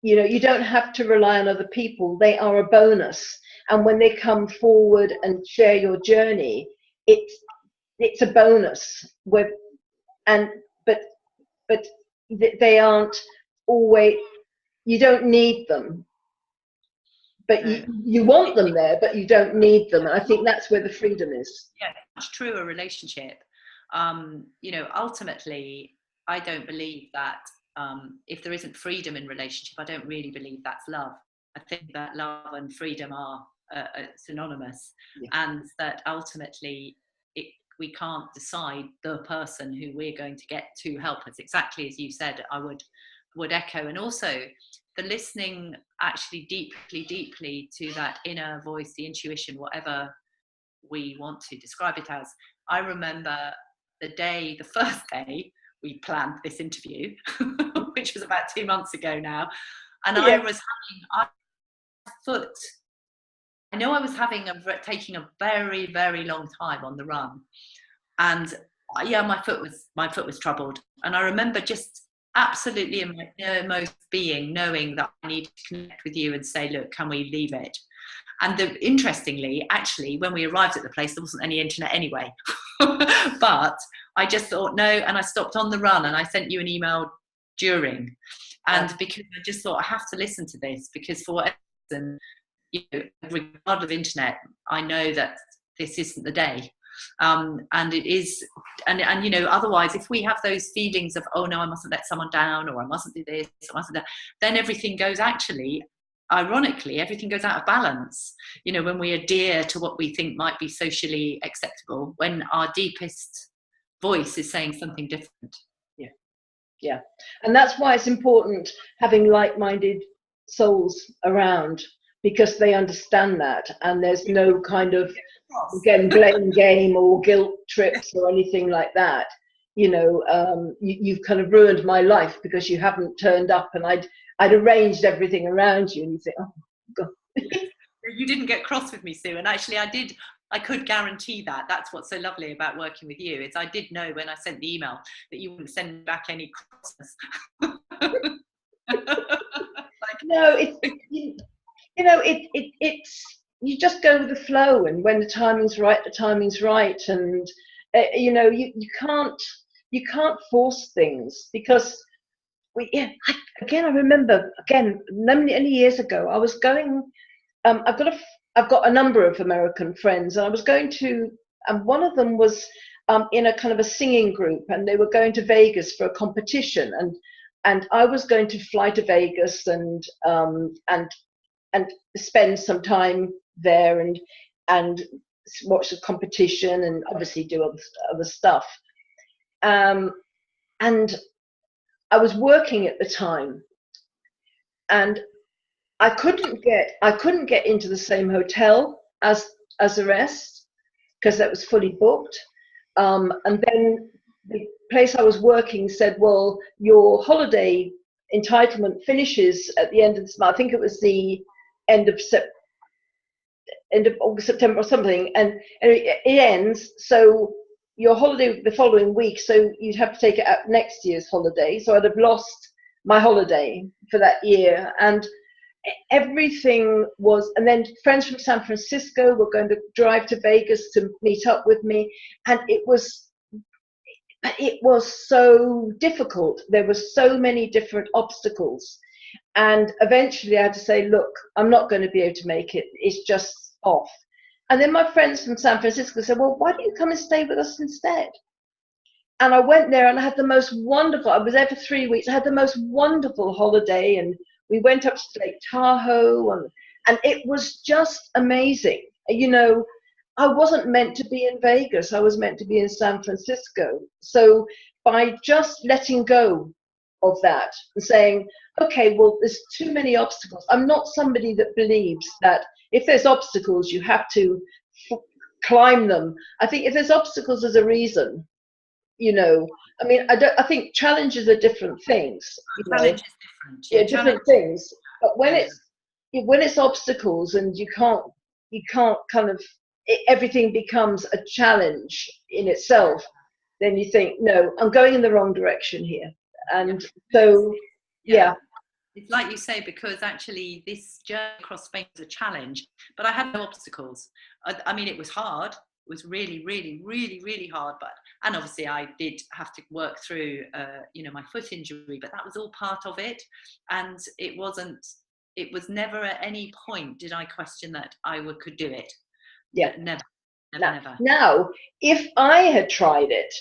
you don't have to rely on other people. They are a bonus, and when they come forward and share your journey, it's a bonus. But they aren't always, you don't need them, but you want them there, but you don't need them. And I think that's where the freedom is. Yeah, much truer relationship. Ultimately, I don't believe that if there isn't freedom in relationship, I don't really believe that's love. I think that love and freedom are synonymous, and that ultimately we can't decide the person who we're going to get to help us. Exactly as you said, I would echo. And also the listening actually deeply to that inner voice, the intuition, whatever we want to describe it as. I remember the first day we planned this interview, which was about 2 months ago now, and I was taking a very, very long time on the run, and my foot was troubled. And I remember just absolutely in my innermost being knowing that I needed to connect with you and say, look, can we leave it? And interestingly, actually, when we arrived at the place, there wasn't any internet anyway. But I just thought, no, and I stopped on the run and I sent you an email during. And because I just thought, I have to listen to this, because for whatever reason, regardless of internet, I know that this isn't the day. And it is, and otherwise, if we have those feelings of, oh no, I mustn't let someone down, or I mustn't do this, I mustn't do that, then everything goes, actually, ironically, everything goes out of balance. When we adhere to what we think might be socially acceptable, when our deepest voice is saying something different. Yeah. And that's why it's important having like-minded souls around, because they understand that, and there's no kind of, again, blame game or guilt trips or anything like that. You've kind of ruined my life because you haven't turned up, and I'd arranged everything around you, and you think, oh God. You didn't get cross with me, Sue, and actually I could guarantee that. That's what's so lovely about working with you, is I did know when I sent the email that you wouldn't send back any crossness. No, it's you just go with the flow, and when the timing's right, the timing's right. And you can't force things, because I remember many years ago I was going, I've got a number of American friends, and I was going to, and one of them was in a kind of a singing group, and they were going to Vegas for a competition, and I was going to fly to Vegas and spend some time there and watch the competition and obviously do other stuff. And I was working at the time, and I couldn't get into the same hotel as the rest, because that was fully booked. And then the place I was working said, well, your holiday entitlement finishes at the end of this month. I think it was the end of end of August, September or something, and it ends. So your holiday the following week, so you'd have to take it out next year's holiday. So I'd have lost my holiday for that year, and everything was, and then friends from San Francisco were going to drive to Vegas to meet up with me, and it was so difficult. There were so many different obstacles, and eventually I had to say, look, I'm not going to be able to make it, it's just off. And then my friends from San Francisco said, well, why don't you come and stay with us instead? And I went there and I had the most wonderful, I was there for 3 weeks, I had the most wonderful holiday, and we went up to Lake Tahoe, and it was just amazing. You know, I wasn't meant to be in Vegas, I was meant to be in San Francisco. So by just letting go of that and saying, okay, well, there's too many obstacles. I'm not somebody that believes that if there's obstacles, you have to climb them. I think if there's obstacles, there's a reason. You know, I mean, I think challenges are different things. Challenge is different. Yeah, different things. But when it's obstacles and you can't kind of, everything becomes a challenge in itself, then you think, no, I'm going in the wrong direction here. And so, yeah. It's like you say, because actually this journey across Spain was a challenge, but I had no obstacles. I mean, it was hard. It was really, really, really, really hard. And obviously I did have to work through, my foot injury, but that was all part of it. And it was never at any point did I question that I could do it. Yeah. Never. Now, if I had tried it,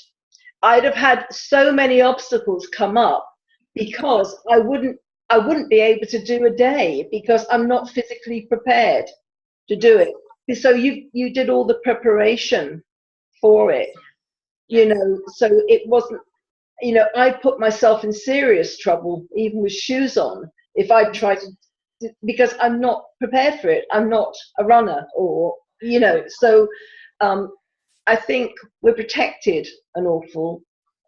I'd have had so many obstacles come up because I wouldn't be able to do a day because I'm not physically prepared to do it. So you did all the preparation for it, so it wasn't, I put myself in serious trouble even with shoes on if I tried to, because I'm not prepared for it. I'm not a runner or, so I think we're protected an awful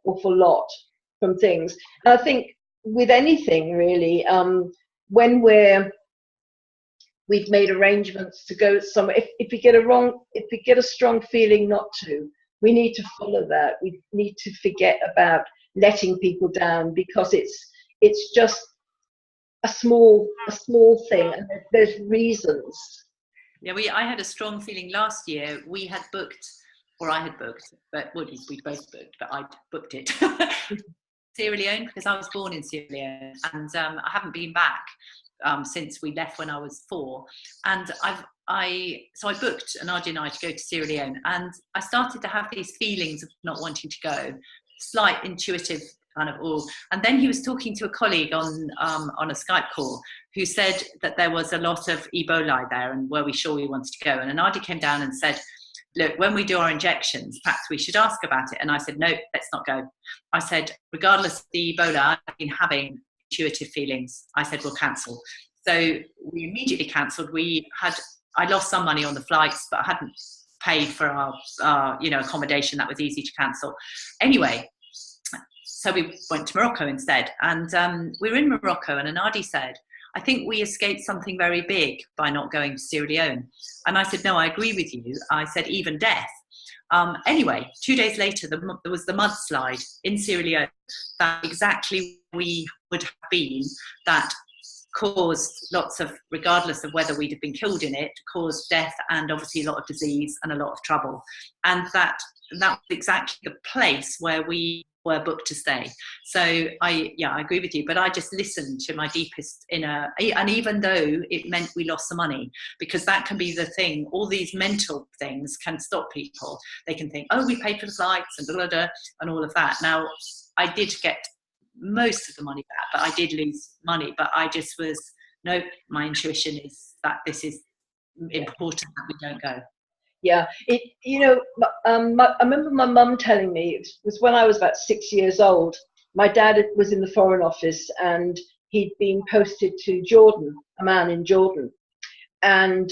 lot from things. And I think with anything really, when we've made arrangements to go somewhere, if we get a strong feeling not to, we need to follow that. We need to forget about letting people down because it's just a small thing, and there's reasons. Yeah, I had a strong feeling last year. We had booked, or I had booked, but we'd both booked, but I'd booked it. Sierra Leone, because I was born in Sierra Leone, and I haven't been back since we left when I was 4. And so I booked an RJ and I to go to Sierra Leone, and I started to have these feelings of not wanting to go, slight intuitive kind of and then he was talking to a colleague on a Skype call who said that there was a lot of Ebola there, and were we sure we wanted to go? And Anadi came down and said, look, when we do our injections, perhaps we should ask about it. And I said, no, let's not go. I said, regardless of the Ebola, I've been having intuitive feelings. I said, we'll cancel. So we immediately cancelled. I lost some money on the flights, but I hadn't paid for our accommodation. That was easy to cancel. Anyway, so we went to Morocco instead. And we were in Morocco, and Anadi said, I think we escaped something very big by not going to Sierra Leone. And I said, no, I agree with you. I said, even death. Anyway, 2 days later, there was the mudslide in Sierra Leone that exactly we would have been, that caused lots of, regardless of whether we'd have been killed in it, caused death and obviously a lot of disease and a lot of trouble. And that was exactly the place where we were booked to stay. So I agree with you, but I just listened to my deepest inner, and even though it meant we lost the money, because that can be the thing, all these mental things can stop people. They can think, oh, we paid for the flights and blah, blah, blah, and all of that. Now, I did get most of the money back, but I did lose money. But I just was, no, my intuition is that this is important that we don't go. Yeah, I remember my mum telling me, it was when I was about 6 years old, my dad was in the Foreign Office and he'd been posted to Jordan, a man in Jordan. And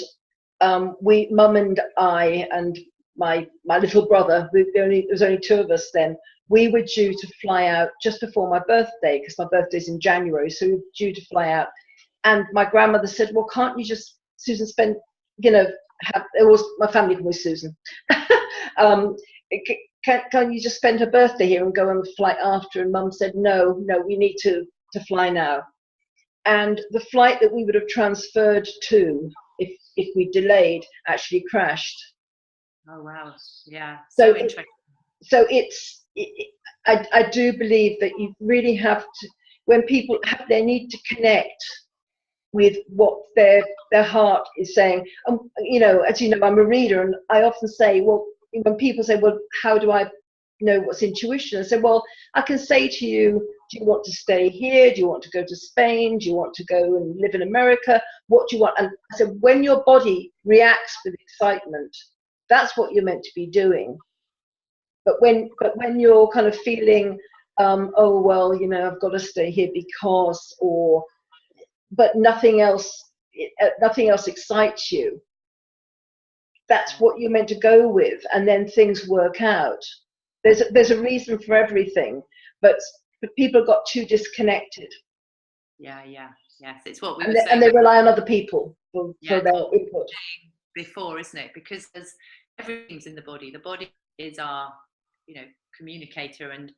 mum and I and my little brother, there was only 2 of us then, we were due to fly out just before my birthday, because my birthday's in January, so we were due to fly out. And my grandmother said, well, can't you just, Susan, spend, it was, my family called me Susan. Can you just spend her birthday here and go on the flight after? And Mum said, no, we need to fly now. And the flight that we would have transferred to, if we delayed, actually crashed. Oh wow! Yeah, so interesting. So I do believe that you really have to, when people have, they need to connect with what their heart is saying. As you know, I'm a reader, and I often say, well, when people say, well, how do I know what's intuition? I say, well, I can say to you, do you want to stay here? Do you want to go to Spain? Do you want to go and live in America? What do you want? And I said, when your body reacts with excitement, that's what you're meant to be doing. But when you're kind of feeling, oh, well, I've got to stay here because, but nothing else excites you, that's what you're meant to go with, and then things work out. There's a reason for everything, but people got too disconnected. Yes, it's what we were saying, and they rely on other people for their input before, isn't it? Because there's everything's in the body. The body is our communicator, and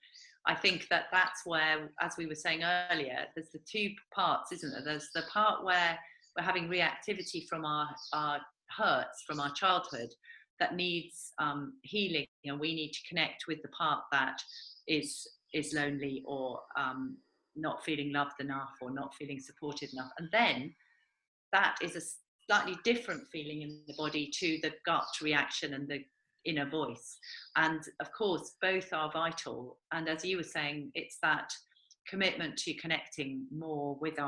I think that's where, as we were saying earlier, there's the two parts, isn't there? There's the part where we're having reactivity from our hurts from our childhood that needs healing, and we need to connect with the part that is lonely, or not feeling loved enough, or not feeling supported enough. And then that is a slightly different feeling in the body to the gut reaction and the inner voice. And of course, both are vital. And as you were saying, it's that commitment to connecting more with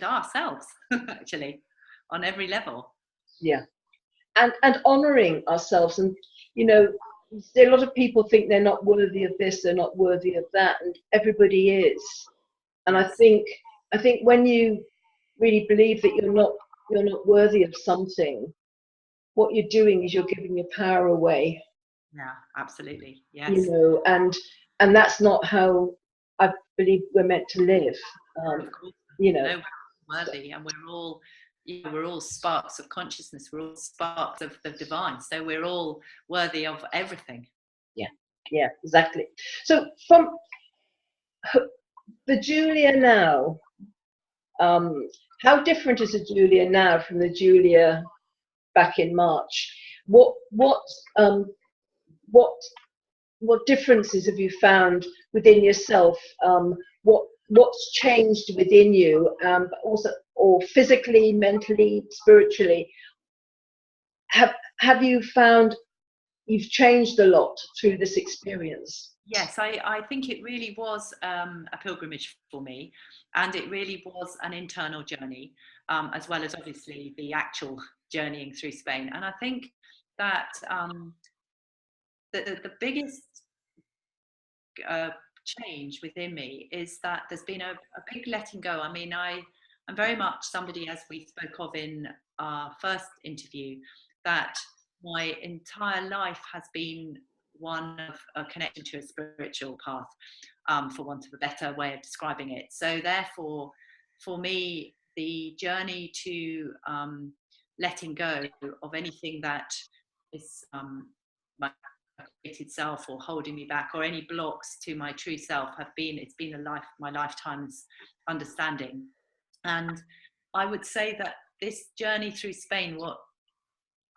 ourselves, actually, on every level. Yeah. And honoring ourselves. And a lot of people think they're not worthy of this, they're not worthy of that, and everybody is. And I think when you really believe that you're not worthy of something, what you're doing is you're giving your power away. Yeah, absolutely. Yes. And that's not how I believe we're meant to live. Of course. No, we're worthy, and we're all sparks of consciousness. We're all sparks of the divine. So we're all worthy of everything. Yeah, exactly. So from the Julia now, how different is the Julia now from the Julia back in March? What differences have you found within yourself? What's changed within you, but also, or physically, mentally, spiritually? Have you found you've changed a lot through this experience? Yes, I think it really was a pilgrimage for me, and it really was an internal journey, as well as obviously the actual journeying through Spain. And I think that the biggest change within me is that there's been a big letting go. I mean, I'm very much somebody, as we spoke of in our first interview, that my entire life has been one of a connection to a spiritual path, for want of a better way of describing it. So therefore, for me, the journey to letting go of anything that is my created self, or holding me back, or any blocks to my true self, it's been my lifetime's understanding. And I would say that this journey through Spain, what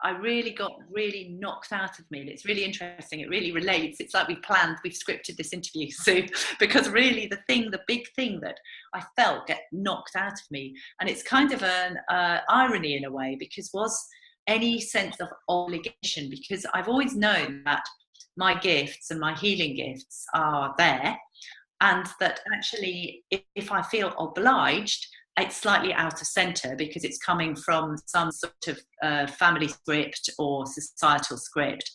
I really got knocked out of me, and it's really interesting, it really relates, it's like we've scripted this interview, so because really the big thing that I felt get knocked out of me, and it's kind of an irony in a way, because was any sense of obligation, because I've always known that my gifts and my healing gifts are there, and that actually if I feel obliged, it's slightly out of center, because it's coming from some sort of family script or societal script.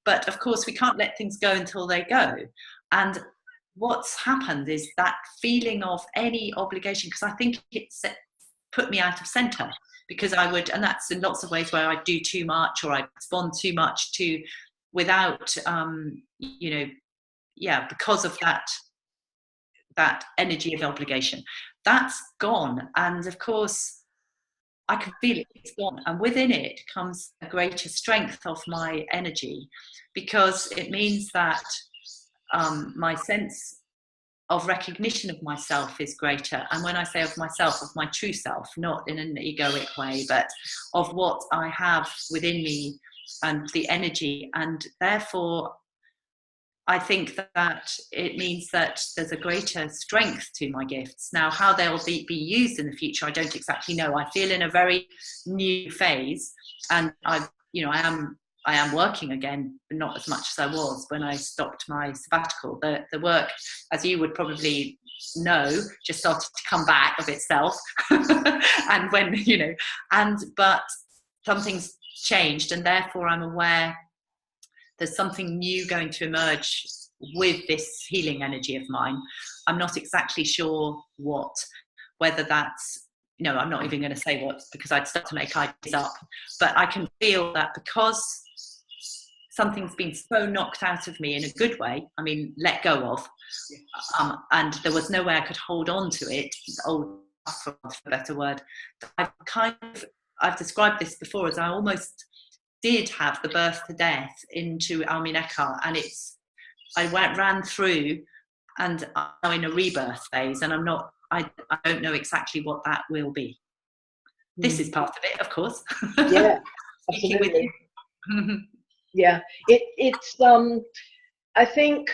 But of course, we can't let things go until they go. And what's happened is that feeling of any obligation, because I think it's put me out of center, because I would, and that's in lots of ways where I do too much, or I respond too much to, without, yeah, because of that energy of obligation, that's gone. And of course, I can feel it, it's gone. And within it comes a greater strength of my energy, because it means that my sense of recognition of myself is greater. And when I say of myself, of my true self, not in an egoic way, but of what I have within me and the energy. And therefore, I think that it means that there's a greater strength to my gifts. Now, how they'll be used in the future, I don't exactly know. I feel in a very new phase, and I am working again, but not as much as I was when I stopped my sabbatical. The work, as you would probably know, just started to come back of itself. And but something's changed, and therefore I'm aware there's something new going to emerge with this healing energy of mine. I'm not exactly sure what, whether that's, I'm not even going to say what, because I'd start to make ideas up. But I can feel that because something's been so knocked out of me in a good way, I mean, let go of, and there was no way I could hold on to it, for a better word. I've described this before as I almost did have the birth to death into Almineka, and I ran through, and I'm in a rebirth phase, and I don't know exactly what that will be. This is part of it, of course. Yeah, absolutely. Yeah, it's I think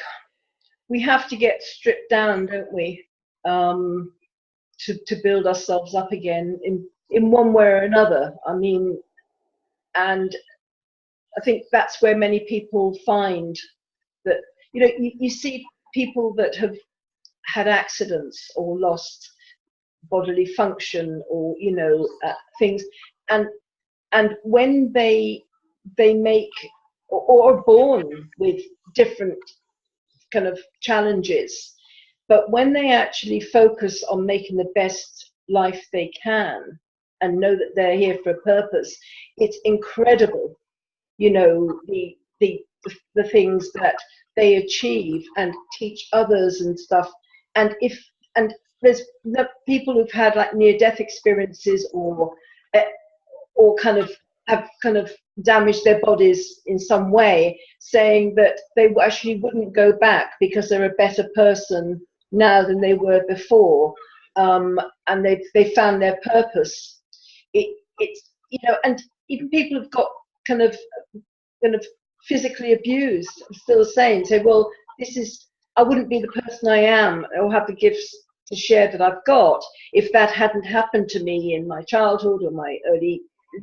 we have to get stripped down, don't we, to build ourselves up again in one way or another. I mean, and I think that's where many people find that, you see people that have had accidents or lost bodily function, or things, and when they make or are born with different kind of challenges, but when they actually focus on making the best life they can and know that they're here for a purpose, it's incredible, the things that they achieve and teach others and stuff. And there's people who've had like near-death experiences, or have damaged their bodies in some way, saying that they actually wouldn't go back because they're a better person now than they were before, and they found their purpose. It's and even people who've got kind of physically abused are still saying, well, I wouldn't be the person I am or have the gifts to share that I've got if that hadn't happened to me in my childhood or my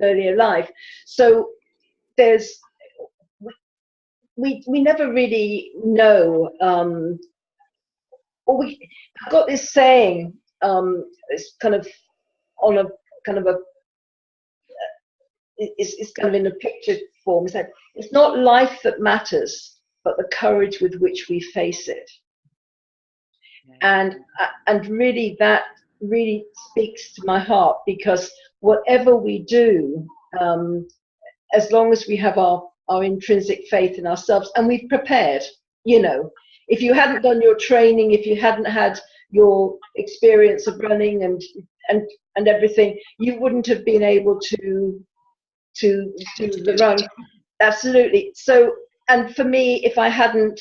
earlier life. So we never really know, I've got this saying, it's kind of on a kind of a it's kind of in a picture form. It's like, it's not life that matters, but the courage with which we face it. And really, that really speaks to my heart, because whatever we do, as long as we have our intrinsic faith in ourselves and we've prepared, if you hadn't done your training, if you hadn't had your experience of running and everything, you wouldn't have been able to do the run. Absolutely. So, and for me, if I hadn't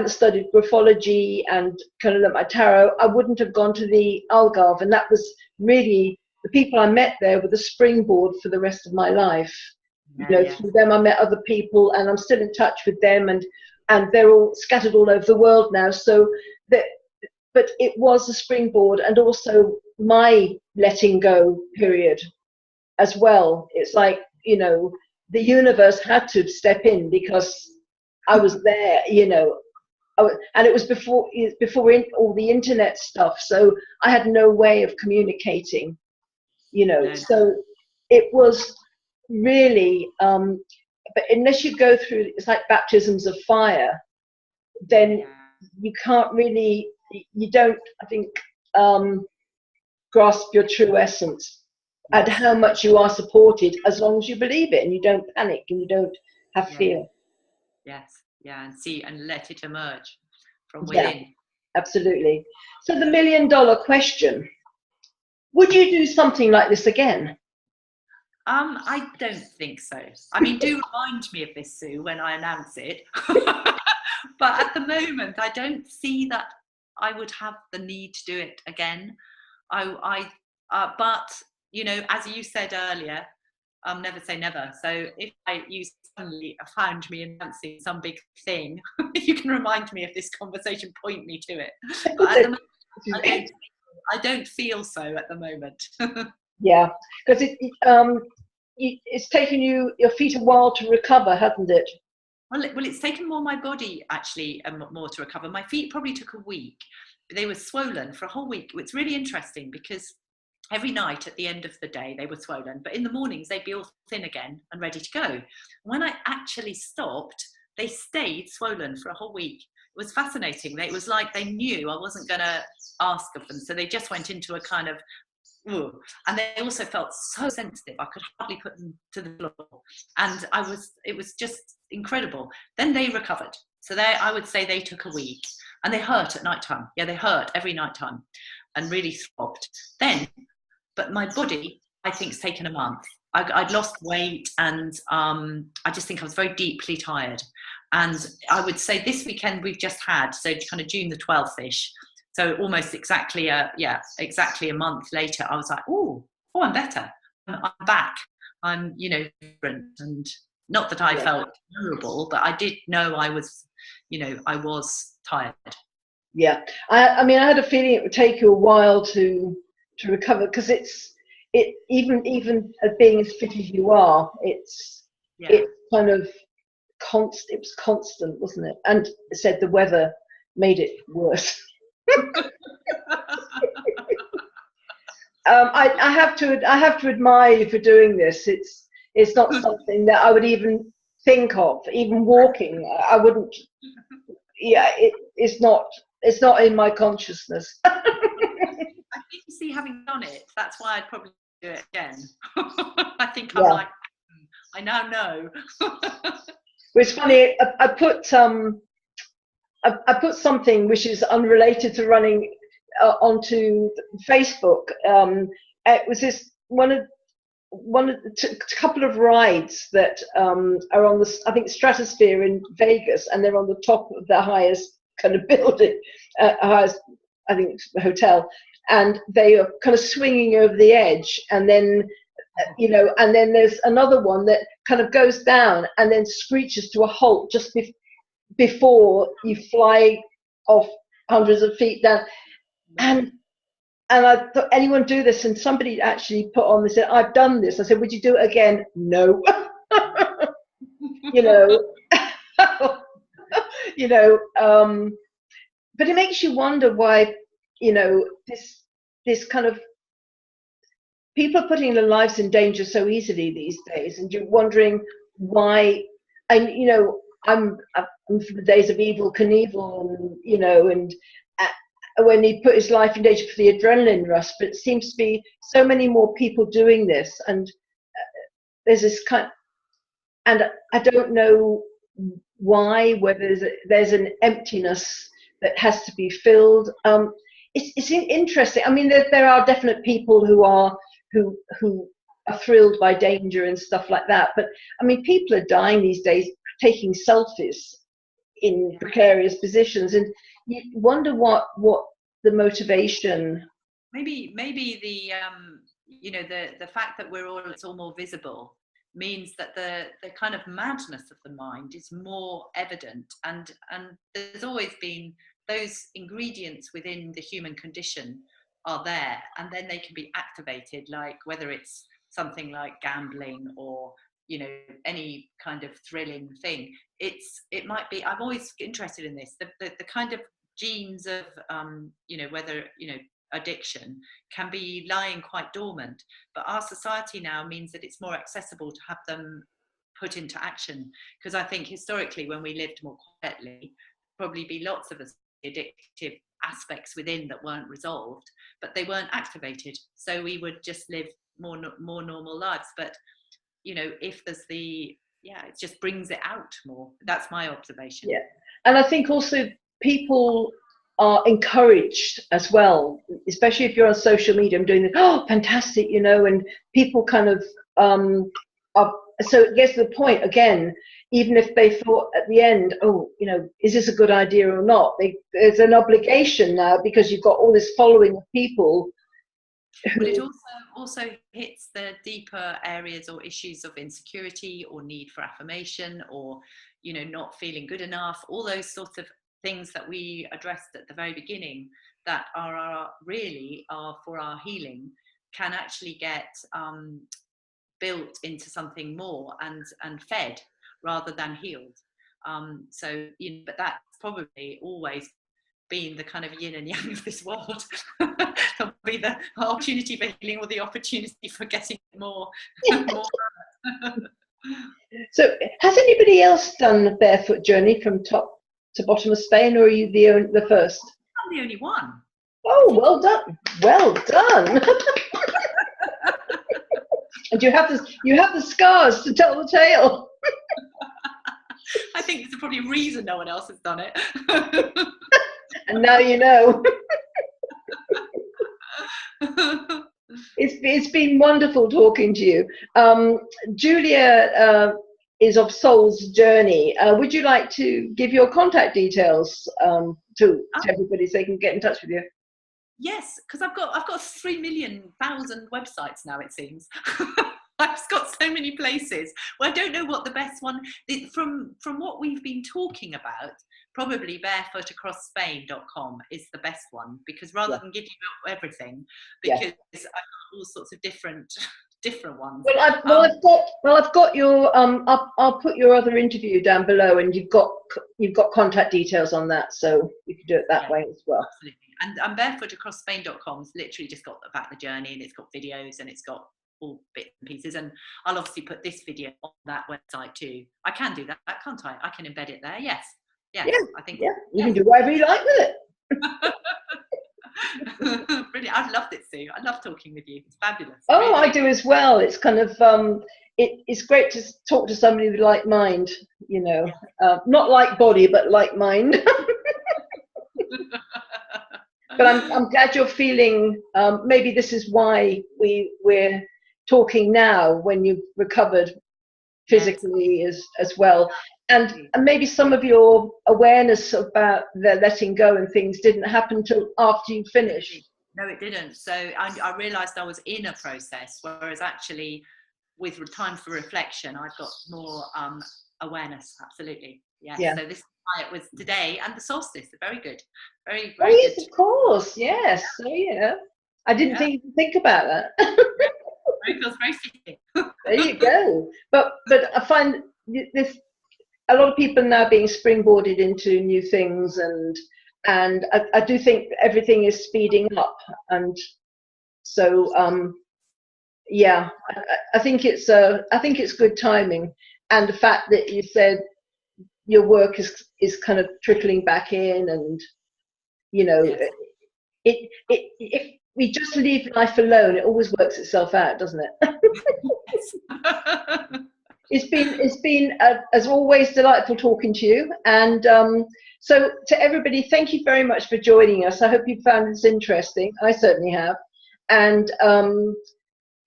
studied graphology and kind of learnt my tarot, I wouldn't have gone to the Algarve, and that was really, the people I met there were the springboard for the rest of my life. Through them I met other people, and I'm still in touch with them, and they're all scattered all over the world now. So but it was a springboard, and also my letting go period as well. It's like, the universe had to step in because I was there, and it was before all the internet stuff, so I had no way of communicating, so it was really, but unless you go through, it's like baptisms of fire, then you can't really, you don't, I think, grasp your true essence and how much you are supported, as long as you believe it and you don't panic and you don't have fear. Yes, yeah, and see and let it emerge from Yeah, within. absolutely. So the $1 million question, would you do something like this again? I don't think so. I mean, do remind me of this, Sue, when I announce it. But at the moment, I don't see that I would have the need to do it again. But you know, as you said earlier, never say never. So if you suddenly found me announcing some big thing, you can remind me of this conversation, point me to it. But at the moment, I don't feel so at the moment. Yeah, because it's taken you your feet a while to recover, hasn't it? Well, it's taken more my body actually more to recover. My feet probably took a week. They were swollen for a whole week. It's really interesting because every night at the end of the day they were swollen, but in the mornings they'd be all thin again and ready to go. When I actually stopped, they stayed swollen for a whole week. It was fascinating. It was like they knew I wasn't going to ask of them, so they just went into a kind of, ooh. And they also felt so sensitive. I could hardly put them to the floor, and it was just incredible. Then they recovered. So I would say they took a week, and they hurt at night time. Yeah, they hurt every night time, and really throbbed. Then, but my body, I think, has taken a month. I'd lost weight, and I just think I was very deeply tired. And I would say this weekend we've just had, so kind of June the 12th-ish. So almost exactly a month later, I was like, oh, I'm better. I'm back. I'm, you know, different. And not that I felt terrible, but I did know I was, you know, I was tired. Yeah, I mean, I had a feeling it would take you a while to recover, because even being as fit as you are, it's kind of constant. It was constant, wasn't it? And it said the weather made it worse. I have to admire you for doing this. It's not something that I would even think of. Even walking, I wouldn't. Yeah, it's not in my consciousness. I think you see, having done it, that's why I'd probably do it again. I think I'm like, I now know. It's funny. I put something which is unrelated to running onto Facebook. It was this one of a couple of rides that are on the, I think, Stratosphere in Vegas, and they're on the top of the highest kind of building, highest, I think, hotel, and they are kind of swinging over the edge, and then you know, and then there's another one that kind of goes down and then screeches to a halt just before you fly off hundreds of feet down. And I thought, anyone do this? And somebody actually put on, they said, I've done this. I said, would you do it again? No. You know, you know, but it makes you wonder why, you know, this kind of, people are putting their lives in danger so easily these days, and you're wondering why. And you know, I'm from the days of Evel Knievel, and you know, and when he put his life in danger for the adrenaline rush. But it seems to be so many more people doing this, and there's this kind, and I don't know why. Whether there's an emptiness that has to be filled. It's interesting. I mean, there are definite people who are thrilled by danger and stuff like that. But I mean, people are dying these days taking selfies in precarious positions, and you wonder what the motivation. Maybe the you know, the fact that it's all more visible means that the kind of madness of the mind is more evident, and there's always been those ingredients within the human condition are there, and then they can be activated, like whether it's something like gambling or, you know, any kind of thrilling thing. It might be, I'm always interested in this, the kind of genes of you know, whether, you know, addiction can be lying quite dormant, but our society now means that it's more accessible to have them put into action. Because I think historically, when we lived more quietly, probably be lots of us addictive aspects within that weren't resolved, but they weren't activated, so we would just live more normal lives. But you know, if there's the yeah, it just brings it out more. That's my observation. Yeah, and I think also people are encouraged as well, especially if you're on social media. I'm doing this, oh, fantastic, you know, and people kind of are. So it gets to the point again. Even if they thought at the end, oh, you know, is this a good idea or not? There's an obligation now because you've got all this following of people. But it also hits the deeper areas or issues of insecurity or need for affirmation, or, you know, not feeling good enough. All those sorts of things that we addressed at the very beginning that are really for our healing can actually get built into something more and fed rather than healed. So, you know, but that's probably always been the kind of yin and yang of this world. There'll be the opportunity for healing or the opportunity for getting more. So has anybody else done the barefoot journey from top to bottom of Spain, or are you the first? I'm the only one. Oh, well done, well done. And you have the scars to tell the tale. I think there's probably a reason no one else has done it. And now you know. It's been wonderful talking to you. Julia is of Soul's Journey. Would you like to give your contact details to everybody so they can get in touch with you? Yes, because I've got 3 million websites now, it seems. I've got so many places. Well, I don't know what the best one from what we've been talking about. Probably barefootacrossspain.com is the best one, because rather than give you everything, because I've got all sorts of different ones. Well, I've got your I'll put your other interview down below, and you've got contact details on that, so you can do it that way as well. Absolutely. And barefootacrossspain.com's literally just got about the journey, and it's got videos, and it's got all bits and pieces, and I'll obviously put this video on that website too. I can do that, can't I? I can embed it there. Yes. Yeah, I think. Yeah, you can do whatever you like with it. Brilliant. I've loved it, Sue. I love talking with you. It's fabulous. Oh, really. I do as well. It's kind of it's great to talk to somebody with like mind, you know, not like body, but like mind. But I'm glad you're feeling. Maybe this is why we're talking now, when you've recovered physically as well. And maybe some of your awareness about the letting go and things didn't happen till after you finished. No, it didn't. So I realised I was in a process, whereas actually with time for reflection, I've got more awareness. Absolutely. Yes. Yeah. So this is why it was today, and the solstice. Very good. Very, very yes, good. Of course. Yes. So, yeah. I didn't think about that. It feels very fitting. There you go. But I find this, a lot of people now being springboarded into new things, and I do think everything is speeding up, and so I think it's good timing, and the fact that you said your work is kind of trickling back in, and you know, if we just leave life alone, it always works itself out, doesn't it? It's been as always delightful talking to you, and so to everybody, thank you very much for joining us. I hope you found this interesting. I certainly have. And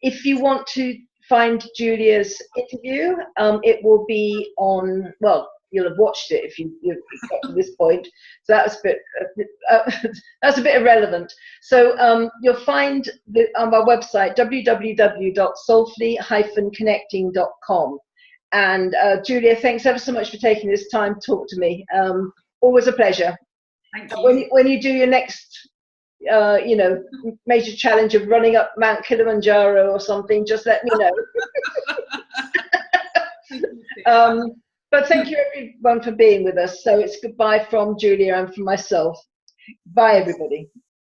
if you want to find Julia's interview, it will be on, well, you'll have watched it if you've got to this point, so that's a bit irrelevant. So you'll find on our website www.soulfully-connecting.com. And Julia, thanks ever so much for taking this time to talk to me. Always a pleasure. Thank you. When you do your next major challenge of running up Mount Kilimanjaro or something, just let me know. But thank you everyone for being with us. So it's goodbye from Julia and from myself. Bye everybody.